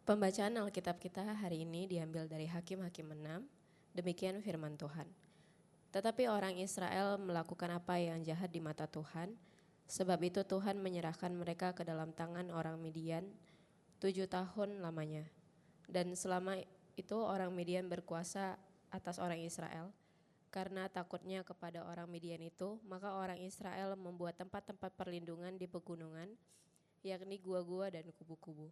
Pembacaan Alkitab kita hari ini diambil dari Hakim-Hakim 6. Demikian firman Tuhan. Tetapi orang Israel melakukan apa yang jahat di mata Tuhan, sebab itu Tuhan menyerahkan mereka ke dalam tangan orang Midian 7 tahun lamanya. Dan selama itu orang Midian berkuasa atas orang Israel. Karena takutnya kepada orang Midian itu, maka orang Israel membuat tempat-tempat perlindungan di pegunungan, yakni gua-gua dan kubu-kubu.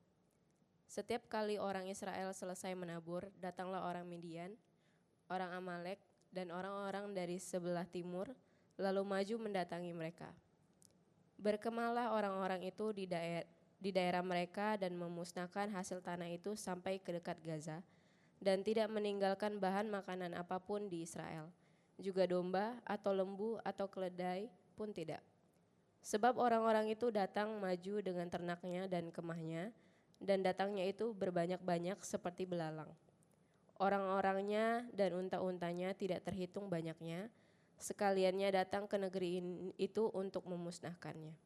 Setiap kali orang Israel selesai menabur, datanglah orang Midian, orang Amalek, dan orang-orang dari sebelah timur, lalu maju mendatangi mereka. Berkemahlah orang-orang itu di daerah mereka dan memusnahkan hasil tanah itu sampai ke dekat Gaza, dan tidak meninggalkan bahan makanan apapun di Israel, juga domba atau lembu atau keledai pun tidak. Sebab orang-orang itu datang maju dengan ternaknya dan kemahnya, dan datangnya itu berbanyak-banyak seperti belalang. Orang-orangnya dan unta-untanya tidak terhitung banyaknya, sekaliannya datang ke negeri itu untuk memusnahkannya.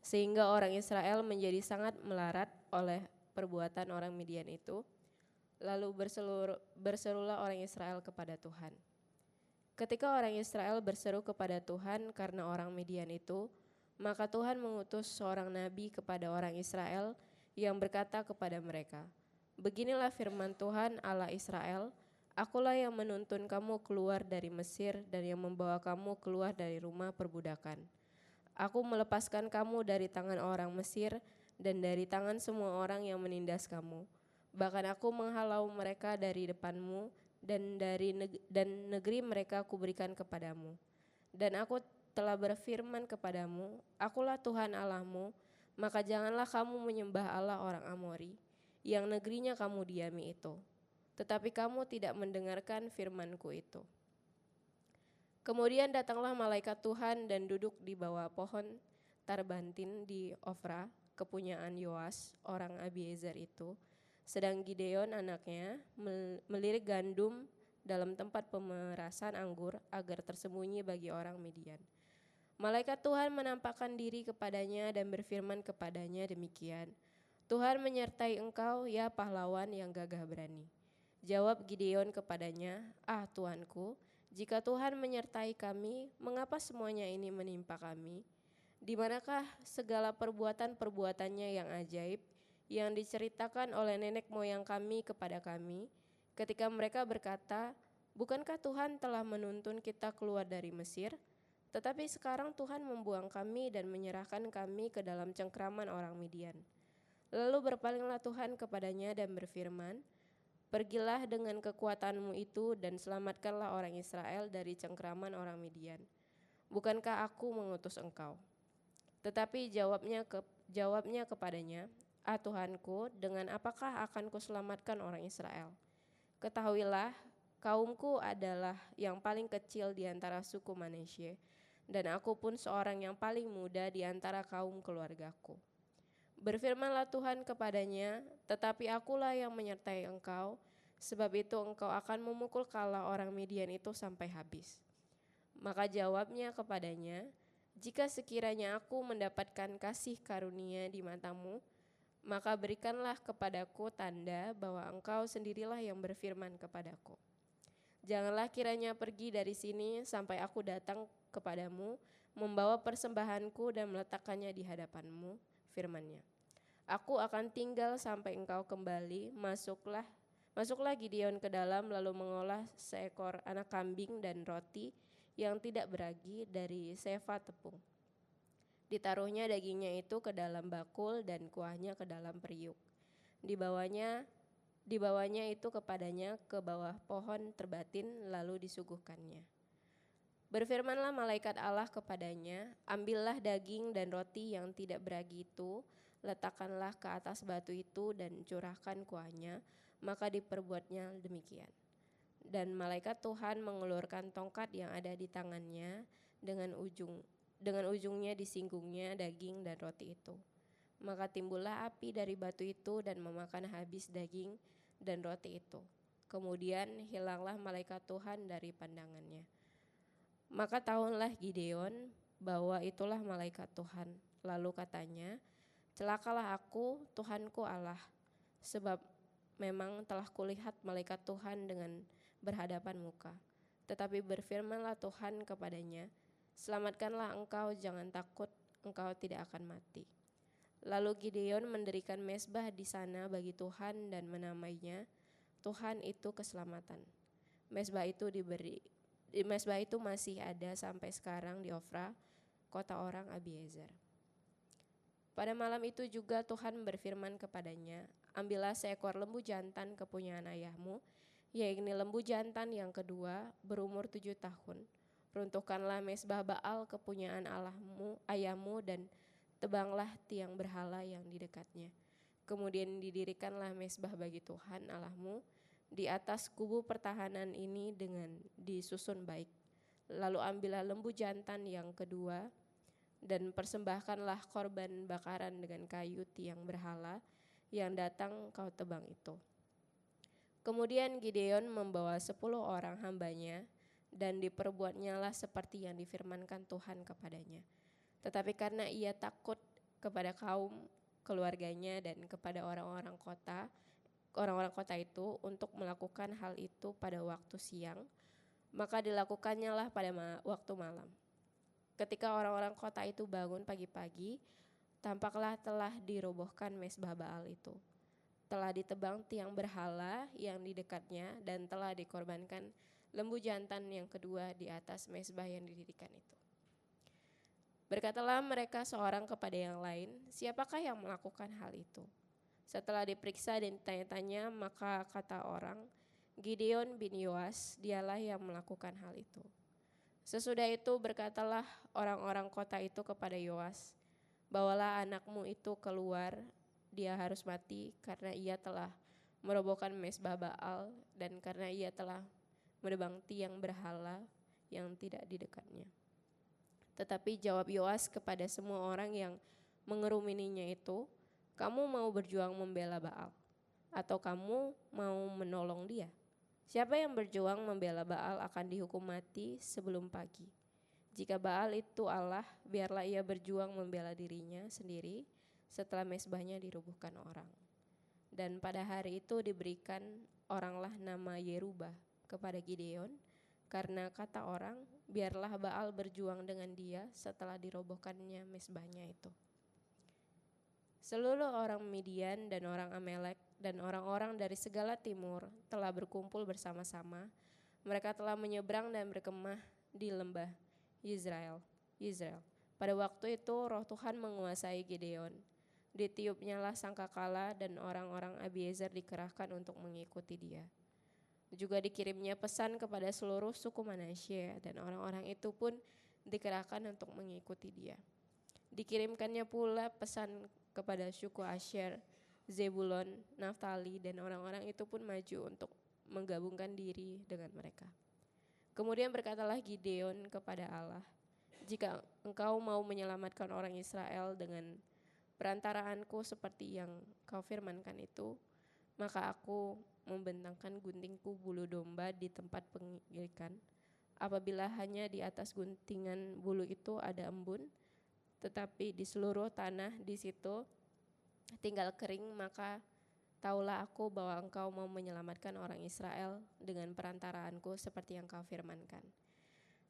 Sehingga orang Israel menjadi sangat melarat oleh perbuatan orang Midian itu, lalu berserulah orang Israel kepada Tuhan. Ketika orang Israel berseru kepada Tuhan karena orang Midian itu, maka Tuhan mengutus seorang nabi kepada orang Israel yang berkata kepada mereka, "Beginilah firman Tuhan Allah Israel, Akulah yang menuntun kamu keluar dari Mesir dan yang membawa kamu keluar dari rumah perbudakan. Aku melepaskan kamu dari tangan orang Mesir dan dari tangan semua orang yang menindas kamu. Bahkan aku menghalau mereka dari depanmu dan negeri mereka kuberikan kepadamu. Dan aku telah berfirman kepadamu, Akulah Tuhan Allahmu, maka janganlah kamu menyembah Allah orang Amori, yang negerinya kamu diami itu. Tetapi kamu tidak mendengarkan firmanku itu." Kemudian datanglah malaikat Tuhan dan duduk di bawah pohon tarbantin di Ofra, kepunyaan Yoas, orang Abiezer itu. Sedang Gideon anaknya melirik gandum dalam tempat pemerasan anggur agar tersembunyi bagi orang Midian. Malaikat Tuhan menampakkan diri kepadanya dan berfirman kepadanya demikian, "Tuhan menyertai engkau, ya pahlawan yang gagah berani." Jawab Gideon kepadanya, "Ah Tuanku, jika Tuhan menyertai kami, mengapa semuanya ini menimpa kami? Di manakah segala perbuatan-perbuatannya yang ajaib yang diceritakan oleh nenek moyang kami kepada kami, ketika mereka berkata, bukankah Tuhan telah menuntun kita keluar dari Mesir? Tetapi sekarang Tuhan membuang kami dan menyerahkan kami ke dalam cengkraman orang Midian." Lalu berpalinglah Tuhan kepadanya dan berfirman, "Pergilah dengan kekuatanmu itu dan selamatkanlah orang Israel dari cengkraman orang Midian. Bukankah aku mengutus engkau?" Tetapi jawabnya kepadanya, "Ah Tuhanku, dengan apakah akan kuselamatkan orang Israel? Ketahuilah, kaumku adalah yang paling kecil di antara suku Manasye, dan aku pun seorang yang paling muda di antara kaum keluargaku." Berfirmanlah Tuhan kepadanya, "Tetapi akulah yang menyertai engkau, sebab itu engkau akan memukul kepala orang Midian itu sampai habis." Maka jawabnya kepadanya, "Jika sekiranya aku mendapatkan kasih karunia di matamu, maka berikanlah kepadaku tanda bahwa engkau sendirilah yang berfirman kepadaku. Janganlah kiranya pergi dari sini sampai aku datang kepadamu, membawa persembahanku dan meletakkannya di hadapanmu," firman-Nya. "Aku akan tinggal sampai engkau kembali." Masuklah Gideon ke dalam lalu mengolah seekor anak kambing dan roti yang tidak beragi dari sefa tepung. Ditaruhnya dagingnya itu ke dalam bakul dan kuahnya ke dalam periuk. Dibawanya itu kepadanya ke bawah pohon terbatin lalu disuguhkannya. Berfirmanlah malaikat Allah kepadanya, "Ambillah daging dan roti yang tidak beragi itu, letakkanlah ke atas batu itu dan curahkan kuahnya." Maka diperbuatnya demikian. Dan malaikat Tuhan mengulurkan tongkat yang ada di tangannya, dengan ujungnya disinggungnya daging dan roti itu. Maka timbullah api dari batu itu dan memakan habis daging dan roti itu. Kemudian hilanglah malaikat Tuhan dari pandangannya. Maka tahulah Gideon bahwa itulah malaikat Tuhan. Lalu katanya, "Celakalah aku, Tuhanku Allah. sebab memang telah kulihat malaikat Tuhan dengan berhadapan muka. Tetapi berfirmanlah Tuhan kepadanya, selamatkanlah engkau, jangan takut, engkau tidak akan mati. Lalu Gideon mendirikan mezbah di sana bagi Tuhan dan menamainya Tuhan itu keselamatan. Mezbah itu masih ada sampai sekarang di Ofra, kota orang Abiezer. Pada malam itu juga Tuhan berfirman kepadanya, ambillah seekor lembu jantan kepunyaan ayahmu, yaitu lembu jantan yang kedua berumur 7 tahun. Runtuhkanlah mezbah Baal kepunyaan ayahmu dan tebanglah tiang berhala yang di dekatnya. Kemudian didirikanlah mezbah bagi Tuhan Allahmu di atas kubu pertahanan ini dengan disusun baik. Lalu ambillah lembu jantan yang kedua dan persembahkanlah korban bakaran dengan kayu tiang berhala yang datang kau tebang itu. Kemudian Gideon membawa 10 orang hambanya dan diperbuatnyalah seperti yang difirmankan Tuhan kepadanya. Tetapi karena ia takut kepada kaum keluarganya dan kepada orang-orang kota itu untuk melakukan hal itu pada waktu siang, maka dilakukannya pada waktu malam. Ketika orang-orang kota itu bangun pagi-pagi, tampaklah telah dirobohkan mezbah Baal itu. Telah ditebang tiang berhala yang di dekatnya dan telah dikorbankan lembu jantan yang kedua di atas mezbah yang didirikan itu. Berkatalah mereka seorang kepada yang lain, siapakah yang melakukan hal itu? Setelah diperiksa dan ditanya-tanya, maka kata orang, Gideon bin Yoas, dialah yang melakukan hal itu. Sesudah itu berkatalah orang-orang kota itu kepada Yoas, bawalah anakmu itu keluar, dia harus mati karena ia telah merobohkan mezbah Baal dan karena ia telah menebang tiang berhala yang tidak di dekatnya. Tetapi jawab Yoas kepada semua orang yang mengerumininya itu, kamu mau berjuang membela Baal atau kamu mau menolong dia? Siapa yang berjuang membela Baal akan dihukum mati sebelum pagi. Jika Baal itu Allah, biarlah ia berjuang membela dirinya sendiri setelah mezbahnya dirubuhkan orang. Dan pada hari itu diberikan oranglah nama Yerubah kepada Gideon, karena kata orang, biarlah Baal berjuang dengan dia setelah dirobohkannya mezbahnya itu. Seluruh orang Midian dan orang Amalek dan orang-orang dari segala timur telah berkumpul bersama-sama. Mereka telah menyeberang dan berkemah di lembah Yizrael. Pada waktu itu roh Tuhan menguasai Gideon. Ditiupnyalah sangkakala dan orang-orang Abiezer dikerahkan untuk mengikuti dia. Juga dikirimnya pesan kepada seluruh suku Manasye dan orang-orang itu pun dikerahkan untuk mengikuti dia. Dikirimkannya pula pesan kepada suku Asher, Zebulon, Naftali dan orang-orang itu pun maju untuk menggabungkan diri dengan mereka. Kemudian berkatalah Gideon kepada Allah, jika engkau mau menyelamatkan orang Israel dengan perantaraanku seperti yang kau firmankan itu, maka aku membentangkan guntingku bulu domba di tempat pengirikan. Apabila hanya di atas guntingan bulu itu ada embun, tetapi di seluruh tanah di situ tinggal kering, maka taulah aku bahwa engkau mau menyelamatkan orang Israel dengan perantaraanku seperti yang kau firmankan.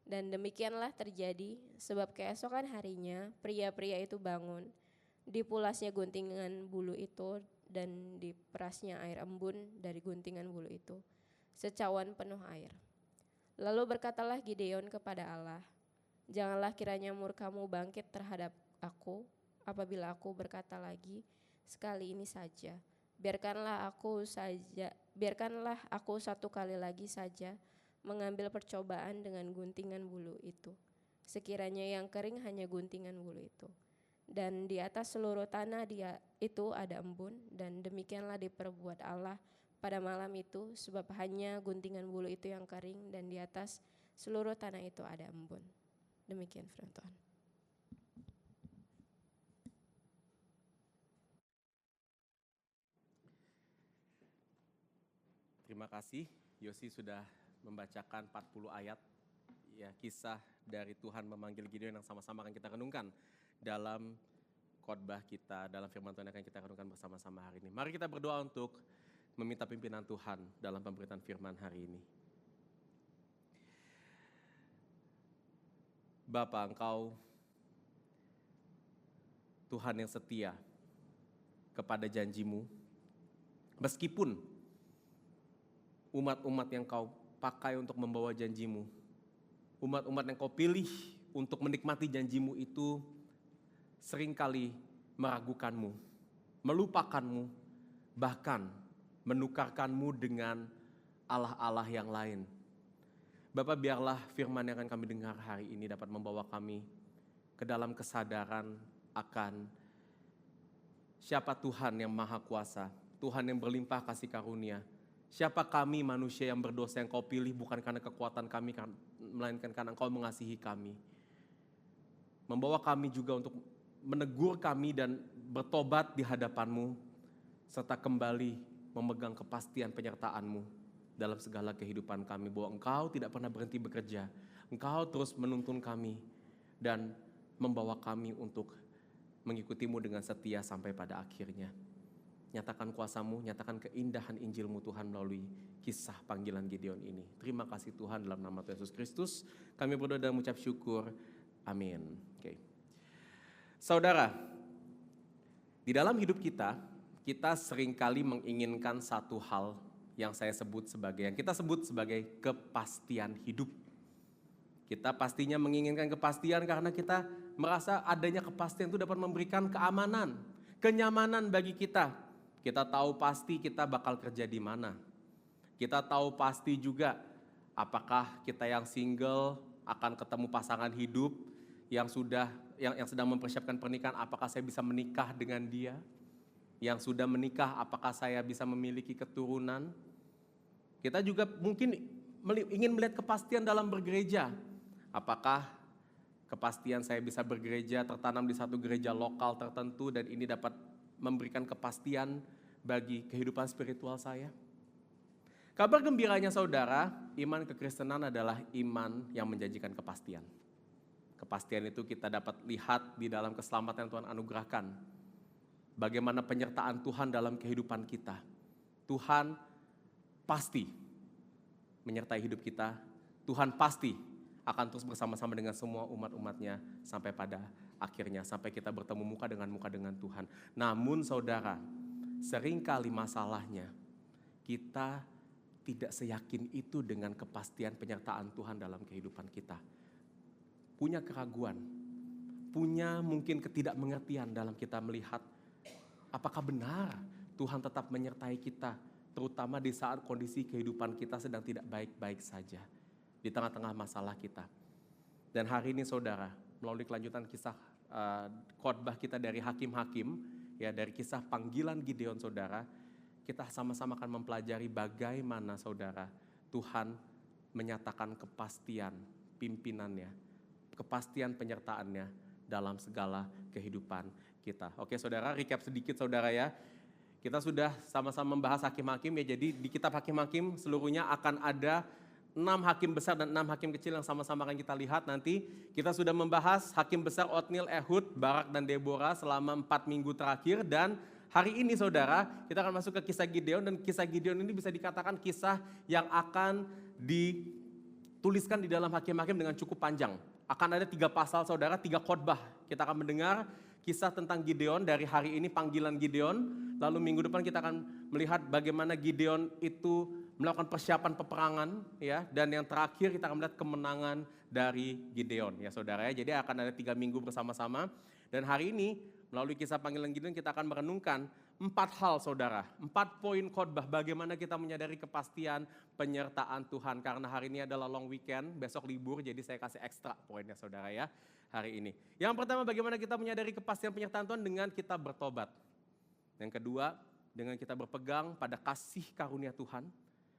Dan demikianlah terjadi, sebab keesokan harinya pria-pria itu bangun, dipulasnya guntingan bulu itu dan diperasnya air embun dari guntingan bulu itu, secawan penuh air. Lalu berkatalah Gideon kepada Allah, janganlah kiranya murkamu bangkit terhadap aku apabila aku berkata lagi sekali ini saja. Biarkanlah aku satu kali lagi saja mengambil percobaan dengan guntingan bulu itu. Sekiranya yang kering hanya guntingan bulu itu. Dan di atas seluruh tanah itu ada embun, dan demikianlah diperbuat Allah pada malam itu, sebab hanya guntingan bulu itu yang kering dan di atas seluruh tanah itu ada embun. Demikian firman Tuhan. Terima kasih, Yosi sudah membacakan 40 ayat ya, kisah dari Tuhan memanggil Gideon yang sama-sama akan kita renungkan dalam khotbah kita dalam firman Tuhan yang akan kita renungkan bersama-sama hari ini. Mari kita berdoa untuk meminta pimpinan Tuhan dalam pemberitaan firman hari ini. Bapa, Engkau Tuhan yang setia kepada janjimu, meskipun umat-umat yang kau pakai untuk membawa janjimu, umat-umat yang kau pilih untuk menikmati janjimu itu seringkali meragukanmu, melupakanmu, bahkan menukarkanmu dengan Allah-Allah yang lain. Bapak, biarlah firman yang akan kami dengar hari ini dapat membawa kami ke dalam kesadaran akan siapa Tuhan yang maha kuasa, Tuhan yang berlimpah kasih karunia. Siapa kami manusia yang berdosa yang kau pilih bukan karena kekuatan kami, melainkan karena engkau mengasihi kami. Membawa kami juga untuk menegur kami dan bertobat di hadapan-Mu, serta kembali memegang kepastian penyertaan-Mu dalam segala kehidupan kami, bahwa Engkau tidak pernah berhenti bekerja, Engkau terus menuntun kami dan membawa kami untuk mengikuti-Mu dengan setia sampai pada akhirnya. Nyatakan kuasa-Mu, nyatakan keindahan Injil-Mu Tuhan melalui kisah panggilan Gideon ini. Terima kasih Tuhan, dalam nama Tuhan Yesus Kristus kami berdoa dan mengucap syukur. Amin. Oke. Saudara, di dalam hidup kita seringkali menginginkan satu hal yang kita sebut sebagai kepastian hidup. Kita pastinya menginginkan kepastian karena kita merasa adanya kepastian itu dapat memberikan keamanan, kenyamanan bagi kita. Kita tahu pasti kita bakal kerja di mana. Kita tahu pasti juga apakah kita yang single akan ketemu pasangan hidup yang sedang mempersiapkan pernikahan, apakah saya bisa menikah dengan dia? Yang sudah menikah, apakah saya bisa memiliki keturunan? Kita juga mungkin ingin melihat kepastian dalam bergereja. Apakah kepastian saya bisa bergereja, tertanam di satu gereja lokal tertentu, dan ini dapat memberikan kepastian bagi kehidupan spiritual saya? Kabar gembiranya saudara, iman kekristenan adalah iman yang menjanjikan kepastian. Kepastian itu kita dapat lihat di dalam keselamatan yang Tuhan anugerahkan. Bagaimana penyertaan Tuhan dalam kehidupan kita. Tuhan pasti menyertai hidup kita. Tuhan pasti akan terus bersama-sama dengan semua umat-umatnya sampai pada akhirnya, sampai kita bertemu muka dengan Tuhan. Namun saudara, seringkali masalahnya kita tidak seyakin itu dengan kepastian penyertaan Tuhan dalam kehidupan kita. Punya keraguan, punya mungkin ketidakmengertian dalam kita melihat apakah benar Tuhan tetap menyertai kita, terutama di saat kondisi kehidupan kita sedang tidak baik-baik saja, di tengah-tengah masalah kita. Dan hari ini saudara, melalui kelanjutan kisah khotbah kita dari Hakim-Hakim, ya, dari kisah panggilan Gideon saudara, kita sama-sama akan mempelajari bagaimana saudara Tuhan menyatakan kepastian pimpinannya, kepastian penyertaannya dalam segala kehidupan kita. Oke saudara, recap sedikit saudara ya. Kita sudah sama-sama membahas Hakim-Hakim ya, jadi di kitab Hakim-Hakim seluruhnya akan ada 6 hakim besar dan 6 hakim kecil yang sama-sama akan kita lihat nanti. Kita sudah membahas hakim besar Otniel, Ehud, Barak dan Deborah selama 4 minggu terakhir, dan hari ini saudara kita akan masuk ke kisah Gideon, dan kisah Gideon ini bisa dikatakan kisah yang akan dituliskan di dalam Hakim-Hakim dengan cukup panjang. Akan ada 3 pasal saudara, 3 khotbah. Kita akan mendengar kisah tentang Gideon dari hari ini, panggilan Gideon. Lalu minggu depan kita akan melihat bagaimana Gideon itu melakukan persiapan peperangan, ya. Dan yang terakhir kita akan melihat kemenangan dari Gideon, ya saudara ya. Jadi akan ada 3 minggu bersama-sama. Dan hari ini melalui kisah panggilan Gideon kita akan merenungkan 4 hal saudara, 4 poin khotbah bagaimana kita menyadari kepastian penyertaan Tuhan. Karena hari ini adalah long weekend, besok libur, jadi saya kasih ekstra poinnya saudara ya hari ini. Yang pertama, bagaimana kita menyadari kepastian penyertaan Tuhan dengan kita bertobat. Yang kedua, dengan kita berpegang pada kasih karunia Tuhan.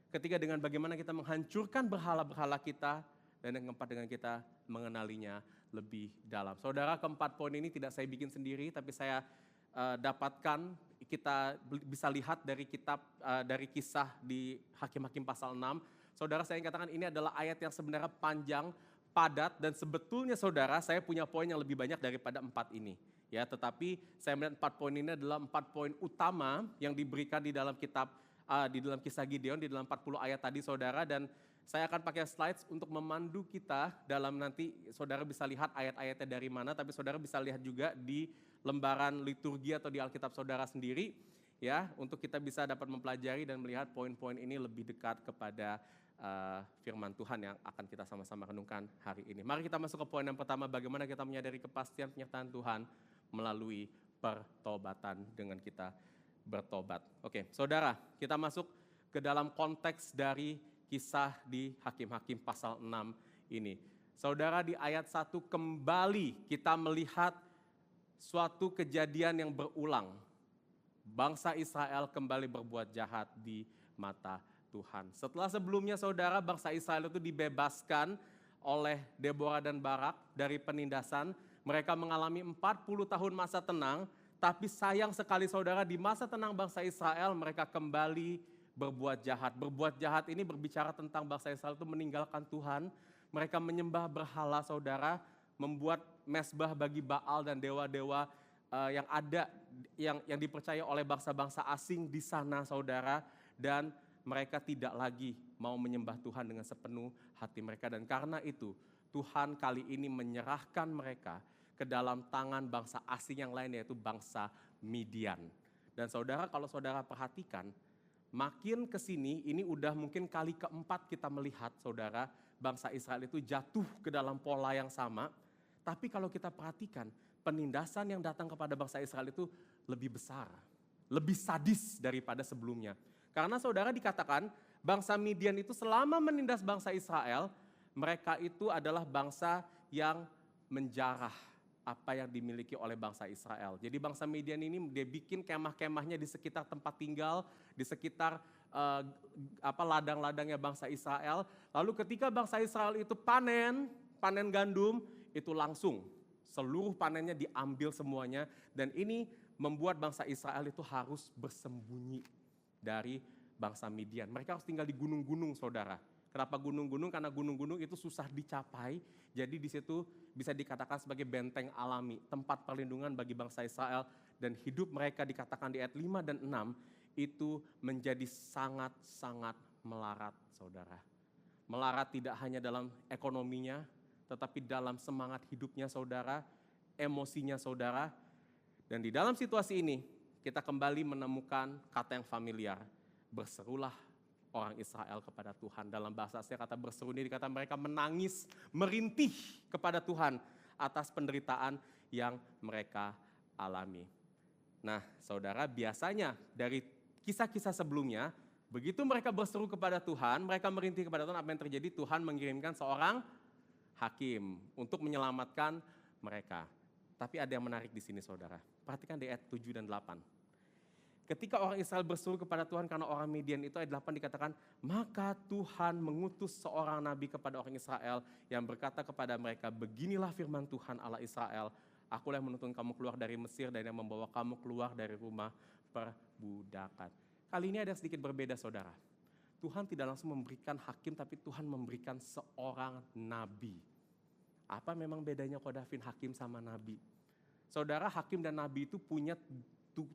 Ketiga, dengan bagaimana kita menghancurkan berhala-berhala kita. Dan yang keempat, dengan kita mengenalinya lebih dalam. Saudara, keempat poin ini tidak saya bikin sendiri, tapi saya dapatkan, kita bisa lihat dari kitab, dari kisah di Hakim-Hakim pasal 6. Saudara, saya ingin katakan ini adalah ayat yang sebenarnya panjang, padat, dan sebetulnya saudara, saya punya poin yang lebih banyak daripada 4 ini. Ya, tetapi saya melihat 4 poin ini adalah 4 poin utama yang diberikan di dalam kitab, di dalam kisah Gideon, di dalam 40 ayat tadi saudara. Dan saya akan pakai slides untuk memandu kita dalam nanti saudara bisa lihat ayat-ayatnya dari mana, tapi saudara bisa lihat juga di lembaran liturgi atau di Alkitab saudara sendiri, ya, untuk kita bisa dapat mempelajari dan melihat poin-poin ini lebih dekat kepada firman Tuhan yang akan kita sama-sama renungkan hari ini. Mari kita masuk ke poin yang pertama, bagaimana kita menyadari kepastian penyertaan Tuhan melalui pertobatan dengan kita bertobat. Oke, saudara, kita masuk ke dalam konteks dari kisah di Hakim-Hakim pasal 6 ini. Saudara, di ayat 1 kembali kita melihat suatu kejadian yang berulang. Bangsa Israel kembali berbuat jahat di mata Tuhan. Setelah sebelumnya saudara, bangsa Israel itu dibebaskan oleh Deborah dan Barak dari penindasan. Mereka mengalami 40 tahun masa tenang, tapi sayang sekali saudara, di masa tenang bangsa Israel mereka kembali berbuat jahat. Berbuat jahat ini berbicara tentang bangsa Israel itu meninggalkan Tuhan. Mereka menyembah berhala saudara, membuat mezbah bagi Baal dan dewa-dewa yang ada, yang dipercaya oleh bangsa-bangsa asing di sana saudara. Dan mereka tidak lagi mau menyembah Tuhan dengan sepenuh hati mereka. Dan karena itu Tuhan kali ini menyerahkan mereka ke dalam tangan bangsa asing yang lain, yaitu bangsa Midian. Dan saudara, kalau saudara perhatikan, makin kesini ini udah mungkin kali keempat kita melihat saudara, bangsa Israel itu jatuh ke dalam pola yang sama. Tapi kalau kita perhatikan, penindasan yang datang kepada bangsa Israel itu lebih besar, lebih sadis daripada sebelumnya. Karena saudara dikatakan bangsa Midian itu selama menindas bangsa Israel, mereka itu adalah bangsa yang menjarah apa yang dimiliki oleh bangsa Israel. Jadi bangsa Midian ini dia bikin kemah-kemahnya di sekitar tempat tinggal, di sekitar ladang-ladangnya bangsa Israel. Lalu ketika bangsa Israel itu panen gandum, itu langsung seluruh panennya diambil semuanya. Dan ini membuat bangsa Israel itu harus bersembunyi dari bangsa Midian. Mereka harus tinggal di gunung-gunung saudara. Kenapa gunung-gunung? Karena gunung-gunung itu susah dicapai. Jadi di situ bisa dikatakan sebagai benteng alami, tempat perlindungan bagi bangsa Israel. Dan hidup mereka dikatakan di ayat 5 dan 6 itu menjadi sangat-sangat melarat saudara. Melarat tidak hanya dalam ekonominya, tetapi dalam semangat hidupnya saudara, emosinya saudara. Dan di dalam situasi ini kita kembali menemukan kata yang familiar, berserulah orang Israel kepada Tuhan. Dalam bahasa Asia kata berseru ini dikata mereka menangis, merintih kepada Tuhan atas penderitaan yang mereka alami. Nah saudara, biasanya dari kisah-kisah sebelumnya, begitu mereka berseru kepada Tuhan, mereka merintih kepada Tuhan, apa yang terjadi? Tuhan mengirimkan seorang hakim untuk menyelamatkan mereka. Tapi ada yang menarik di sini saudara. Perhatikan di ayat 7 dan 8. Ketika orang Israel berseru kepada Tuhan karena orang Midian itu, ayat 8 dikatakan, maka Tuhan mengutus seorang nabi kepada orang Israel yang berkata kepada mereka, beginilah firman Tuhan Allah Israel, akulah yang menuntun kamu keluar dari Mesir dan yang membawa kamu keluar dari rumah perbudakan. Kali ini ada sedikit berbeda saudara. Tuhan tidak langsung memberikan hakim, tapi Tuhan memberikan seorang nabi. Apa memang bedanya Kodafin hakim sama nabi? Saudara, hakim dan nabi itu punya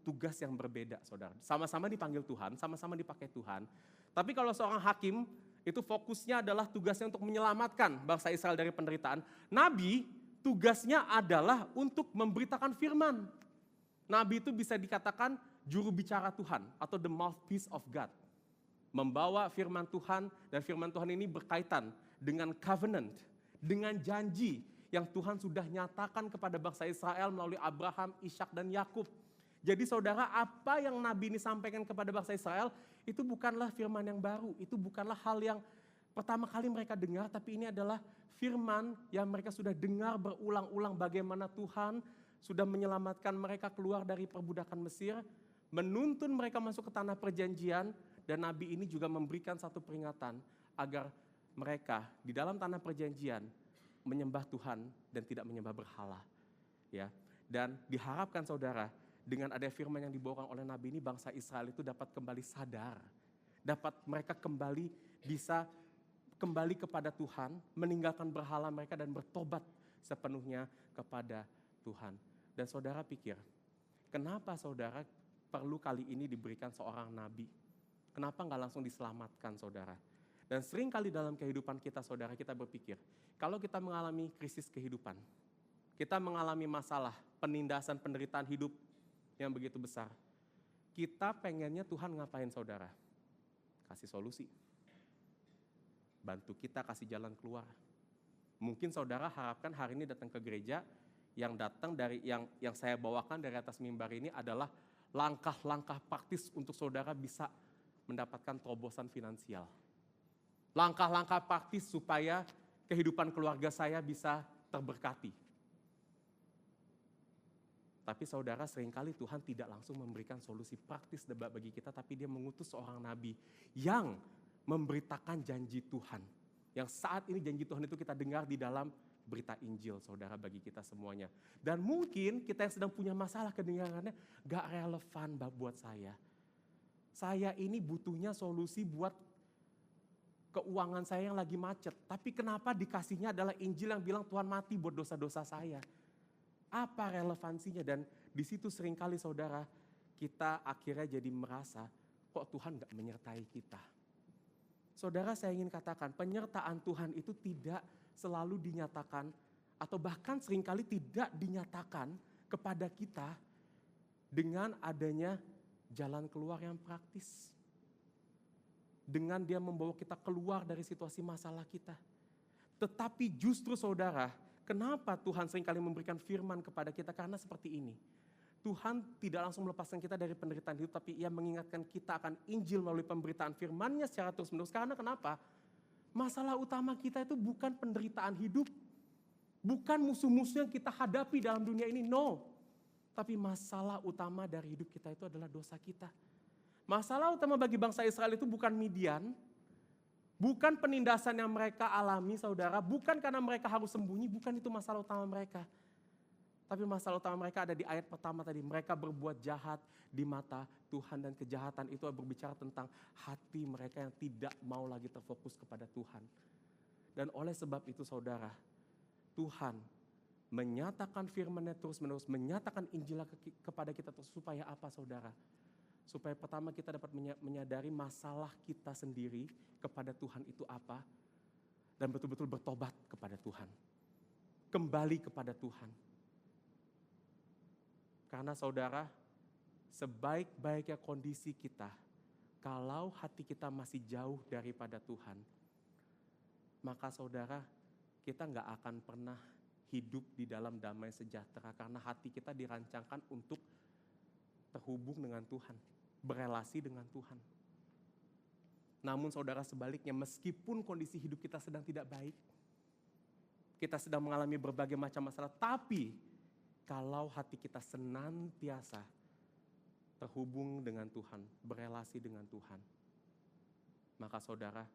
tugas yang berbeda saudara. Sama-sama dipanggil Tuhan, sama-sama dipakai Tuhan. Tapi kalau seorang hakim itu fokusnya adalah tugasnya untuk menyelamatkan bangsa Israel dari penderitaan. Nabi tugasnya adalah untuk memberitakan firman. Nabi itu bisa dikatakan juru bicara Tuhan atau the mouthpiece of God. Membawa firman Tuhan, dan firman Tuhan ini berkaitan dengan covenant, dengan janji yang Tuhan sudah nyatakan kepada bangsa Israel melalui Abraham, Ishak dan Yakub. Jadi saudara, apa yang Nabi ini sampaikan kepada bangsa Israel itu bukanlah firman yang baru, itu bukanlah hal yang pertama kali mereka dengar, tapi ini adalah firman yang mereka sudah dengar berulang-ulang bagaimana Tuhan sudah menyelamatkan mereka keluar dari perbudakan Mesir, menuntun mereka masuk ke tanah perjanjian, dan Nabi ini juga memberikan satu peringatan agar mereka di dalam tanah perjanjian menyembah Tuhan dan tidak menyembah berhala. Ya. Dan diharapkan saudara, dengan ada firman yang dibawakan oleh Nabi ini, bangsa Israel itu dapat kembali sadar, dapat mereka kembali bisa kembali kepada Tuhan, meninggalkan berhala mereka dan bertobat sepenuhnya kepada Tuhan. Dan saudara pikir, kenapa saudara perlu kali ini diberikan seorang nabi? Kenapa nggak langsung diselamatkan saudara? Dan sering kali dalam kehidupan kita saudara, kita berpikir, kalau kita mengalami krisis kehidupan, kita mengalami masalah, penindasan, penderitaan hidup yang begitu besar, kita pengennya Tuhan ngapain saudara? Kasih solusi. Bantu kita kasih jalan keluar. Mungkin saudara harapkan hari ini datang ke gereja, yang datang dari yang saya bawakan dari atas mimbar ini adalah langkah-langkah praktis untuk saudara bisa mendapatkan terobosan finansial. Langkah-langkah praktis supaya kehidupan keluarga saya bisa terberkati. Tapi saudara, seringkali Tuhan tidak langsung memberikan solusi praktis bagi kita, tapi dia mengutus seorang nabi yang memberitakan janji Tuhan. Yang saat ini janji Tuhan itu kita dengar di dalam berita Injil saudara bagi kita semuanya. Dan mungkin kita yang sedang punya masalah kedengarannya gak relevan buat saya. Saya ini butuhnya solusi buat keuangan saya yang lagi macet. Tapi kenapa dikasihnya adalah Injil yang bilang Tuhan mati buat dosa-dosa saya. Apa relevansinya? Dan di situ seringkali saudara kita akhirnya jadi merasa kok Tuhan gak menyertai kita. Saudara, saya ingin katakan penyertaan Tuhan itu tidak selalu dinyatakan atau bahkan seringkali tidak dinyatakan kepada kita dengan adanya jalan keluar yang praktis. Dengan dia membawa kita keluar dari situasi masalah kita. Tetapi justru saudara, kenapa Tuhan seringkali memberikan firman kepada kita? Karena seperti ini. Tuhan tidak langsung melepaskan kita dari penderitaan hidup, tapi ia mengingatkan kita akan Injil melalui pemberitaan firman-Nya secara terus-menerus. Karena kenapa? Masalah utama kita itu bukan penderitaan hidup. Bukan musuh-musuh yang kita hadapi dalam dunia ini, no. Tapi masalah utama dari hidup kita itu adalah dosa kita. Masalah utama bagi bangsa Israel itu bukan Midian, bukan penindasan yang mereka alami saudara, bukan karena mereka harus sembunyi, bukan itu masalah utama mereka. Tapi masalah utama mereka ada di ayat pertama tadi. Mereka berbuat jahat di mata Tuhan, dan kejahatan itu berbicara tentang hati mereka yang tidak mau lagi terfokus kepada Tuhan. Dan oleh sebab itu saudara, Tuhan menyatakan firman-Nya terus-menerus, menyatakan Injil kepada kita terus. Supaya apa saudara? Supaya pertama kita dapat menyadari masalah kita sendiri kepada Tuhan itu apa. Dan betul-betul bertobat kepada Tuhan. Kembali kepada Tuhan. Karena saudara, sebaik-baiknya kondisi kita, kalau hati kita masih jauh daripada Tuhan, maka saudara, kita gak akan pernah hidup di dalam damai sejahtera. Karena hati kita dirancangkan untuk terhubung dengan Tuhan, berelasi dengan Tuhan. Namun saudara sebaliknya, meskipun kondisi hidup kita sedang tidak baik, kita sedang mengalami berbagai macam masalah, tapi kalau hati kita senantiasa terhubung dengan Tuhan, berelasi dengan Tuhan, maka saudara,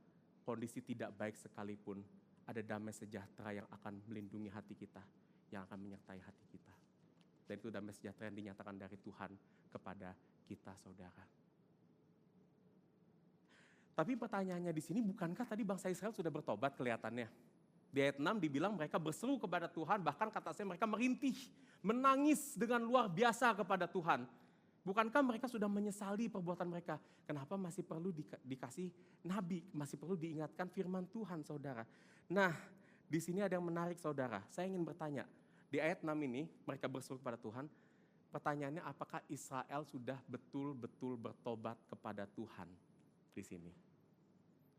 kondisi tidak baik sekalipun, ada damai sejahtera yang akan melindungi hati kita, yang akan menyertai hati kita. Dan itu damai sejahtera yang dinyatakan dari Tuhan kepada kita saudara. Tapi pertanyaannya di sini, bukankah tadi bangsa Israel sudah bertobat kelihatannya? Di ayat 6 dibilang mereka berseru kepada Tuhan, bahkan kata saya mereka merintih, menangis dengan luar biasa kepada Tuhan. Bukankah mereka sudah menyesali perbuatan mereka? Kenapa masih perlu dikasih nabi, masih perlu diingatkan firman Tuhan saudara? Nah, di sini ada yang menarik saudara. Saya ingin bertanya, di ayat 6 ini mereka berseru kepada Tuhan. Pertanyaannya, apakah Israel sudah betul-betul bertobat kepada Tuhan di sini?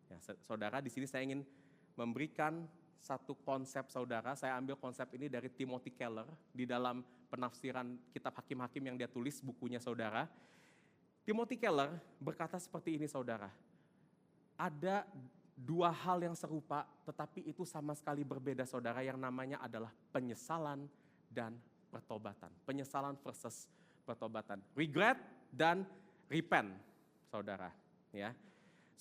Ya, saudara, di sini saya ingin memberikan satu konsep saudara. Saya ambil konsep ini dari Timothy Keller di dalam penafsiran kitab Hakim-Hakim yang dia tulis bukunya saudara. Timothy Keller berkata seperti ini saudara. Ada dua hal yang serupa tetapi itu sama sekali berbeda saudara, yang namanya adalah penyesalan dan pertobatan. Penyesalan versus pertobatan. Regret dan repent saudara, ya.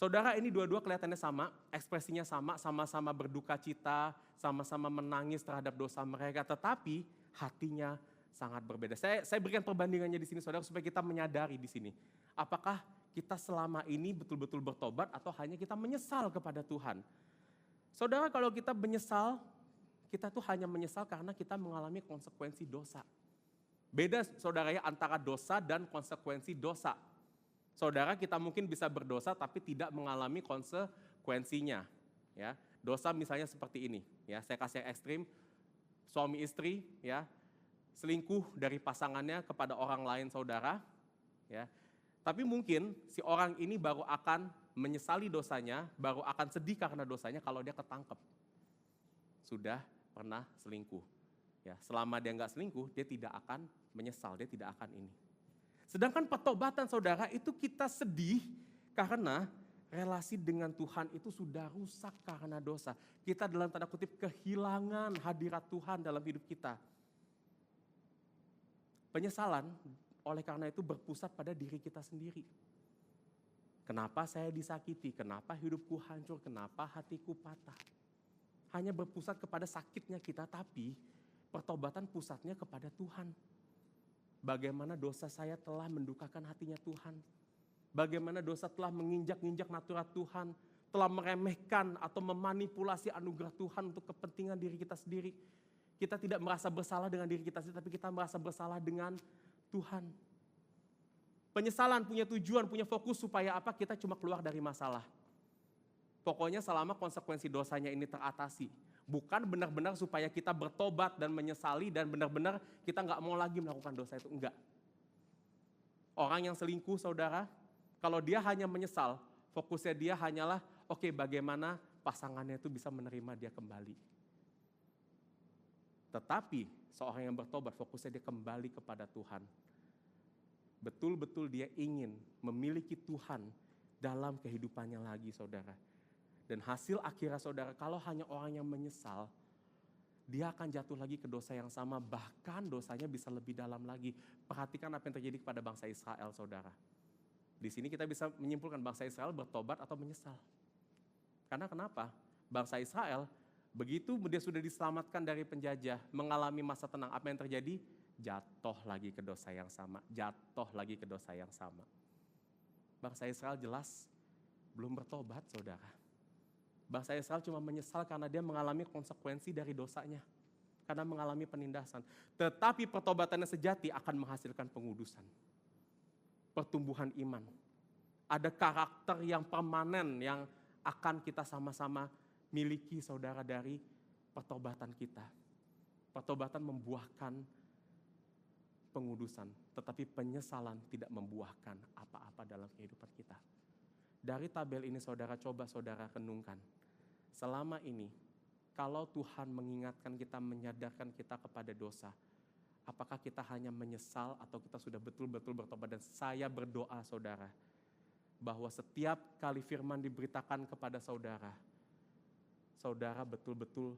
Saudara, ini dua-dua kelihatannya sama, ekspresinya sama, sama-sama berduka cita, sama-sama menangis terhadap dosa mereka, tetapi hatinya sangat berbeda. Saya berikan perbandingannya di sini saudara supaya kita menyadari di sini. Apakah kita selama ini betul-betul bertobat atau hanya kita menyesal kepada Tuhan? Saudara, kalau kita menyesal, kita tuh hanya menyesal karena kita mengalami konsekuensi dosa. Beda saudara ya antara dosa dan konsekuensi dosa. Saudara, kita mungkin bisa berdosa tapi tidak mengalami konsekuensinya. Ya, dosa misalnya seperti ini. Ya, saya kasih yang ekstrim, suami istri ya selingkuh dari pasangannya kepada orang lain saudara. Ya, tapi mungkin si orang ini baru akan menyesali dosanya, baru akan sedih karena dosanya kalau dia ketangkep. Sudah pernah selingkuh. Ya, selama dia nggak selingkuh, dia tidak akan menyesal, dia tidak akan ini. Sedangkan pertobatan saudara itu kita sedih karena relasi dengan Tuhan itu sudah rusak karena dosa. Kita dalam tanda kutip kehilangan hadirat Tuhan dalam hidup kita. Penyesalan oleh karena itu berpusat pada diri kita sendiri. Kenapa saya disakiti? Kenapa hidupku hancur? Kenapa hatiku patah? Hanya berpusat kepada sakitnya kita, tapi pertobatan pusatnya kepada Tuhan. Bagaimana dosa saya telah mendukakan hatinya Tuhan. Bagaimana dosa telah menginjak-injak natural Tuhan. Telah meremehkan atau memanipulasi anugerah Tuhan untuk kepentingan diri kita sendiri. Kita tidak merasa bersalah dengan diri kita sendiri, tapi kita merasa bersalah dengan Tuhan. Penyesalan punya tujuan, punya fokus supaya apa? Kita cuma keluar dari masalah. Pokoknya selama konsekuensi dosanya ini teratasi. Bukan benar-benar supaya kita bertobat dan menyesali dan benar-benar kita nggak mau lagi melakukan dosa itu. Enggak. Orang yang selingkuh saudara, kalau dia hanya menyesal, fokusnya dia hanyalah oke, bagaimana pasangannya itu bisa menerima dia kembali. Tetapi seorang yang bertobat fokusnya dia kembali kepada Tuhan. Betul-betul dia ingin memiliki Tuhan dalam kehidupannya lagi saudara. Dan hasil akhirnya saudara, kalau hanya orang yang menyesal, dia akan jatuh lagi ke dosa yang sama, bahkan dosanya bisa lebih dalam lagi. Perhatikan apa yang terjadi kepada bangsa Israel saudara. Di sini kita bisa menyimpulkan bangsa Israel bertobat atau menyesal. Karena kenapa? Bangsa Israel begitu dia sudah diselamatkan dari penjajah, mengalami masa tenang, apa yang terjadi? Jatuh lagi ke dosa yang sama, jatuh lagi ke dosa yang sama. Bangsa Israel jelas belum bertobat saudara. Bangsa Israel cuma menyesal karena dia mengalami konsekuensi dari dosanya. Karena mengalami penindasan. Tetapi pertobatannya sejati akan menghasilkan pengudusan. Pertumbuhan iman. Ada karakter yang permanen yang akan kita sama-sama miliki saudara dari pertobatan kita. Pertobatan membuahkan pengudusan. Tetapi penyesalan tidak membuahkan apa-apa dalam kehidupan kita. Dari tabel ini saudara, coba saudara renungkan. Selama ini, kalau Tuhan mengingatkan kita, menyadarkan kita kepada dosa, apakah kita hanya menyesal atau kita sudah betul-betul bertobat? Dan saya berdoa saudara, bahwa setiap kali firman diberitakan kepada saudara, saudara betul-betul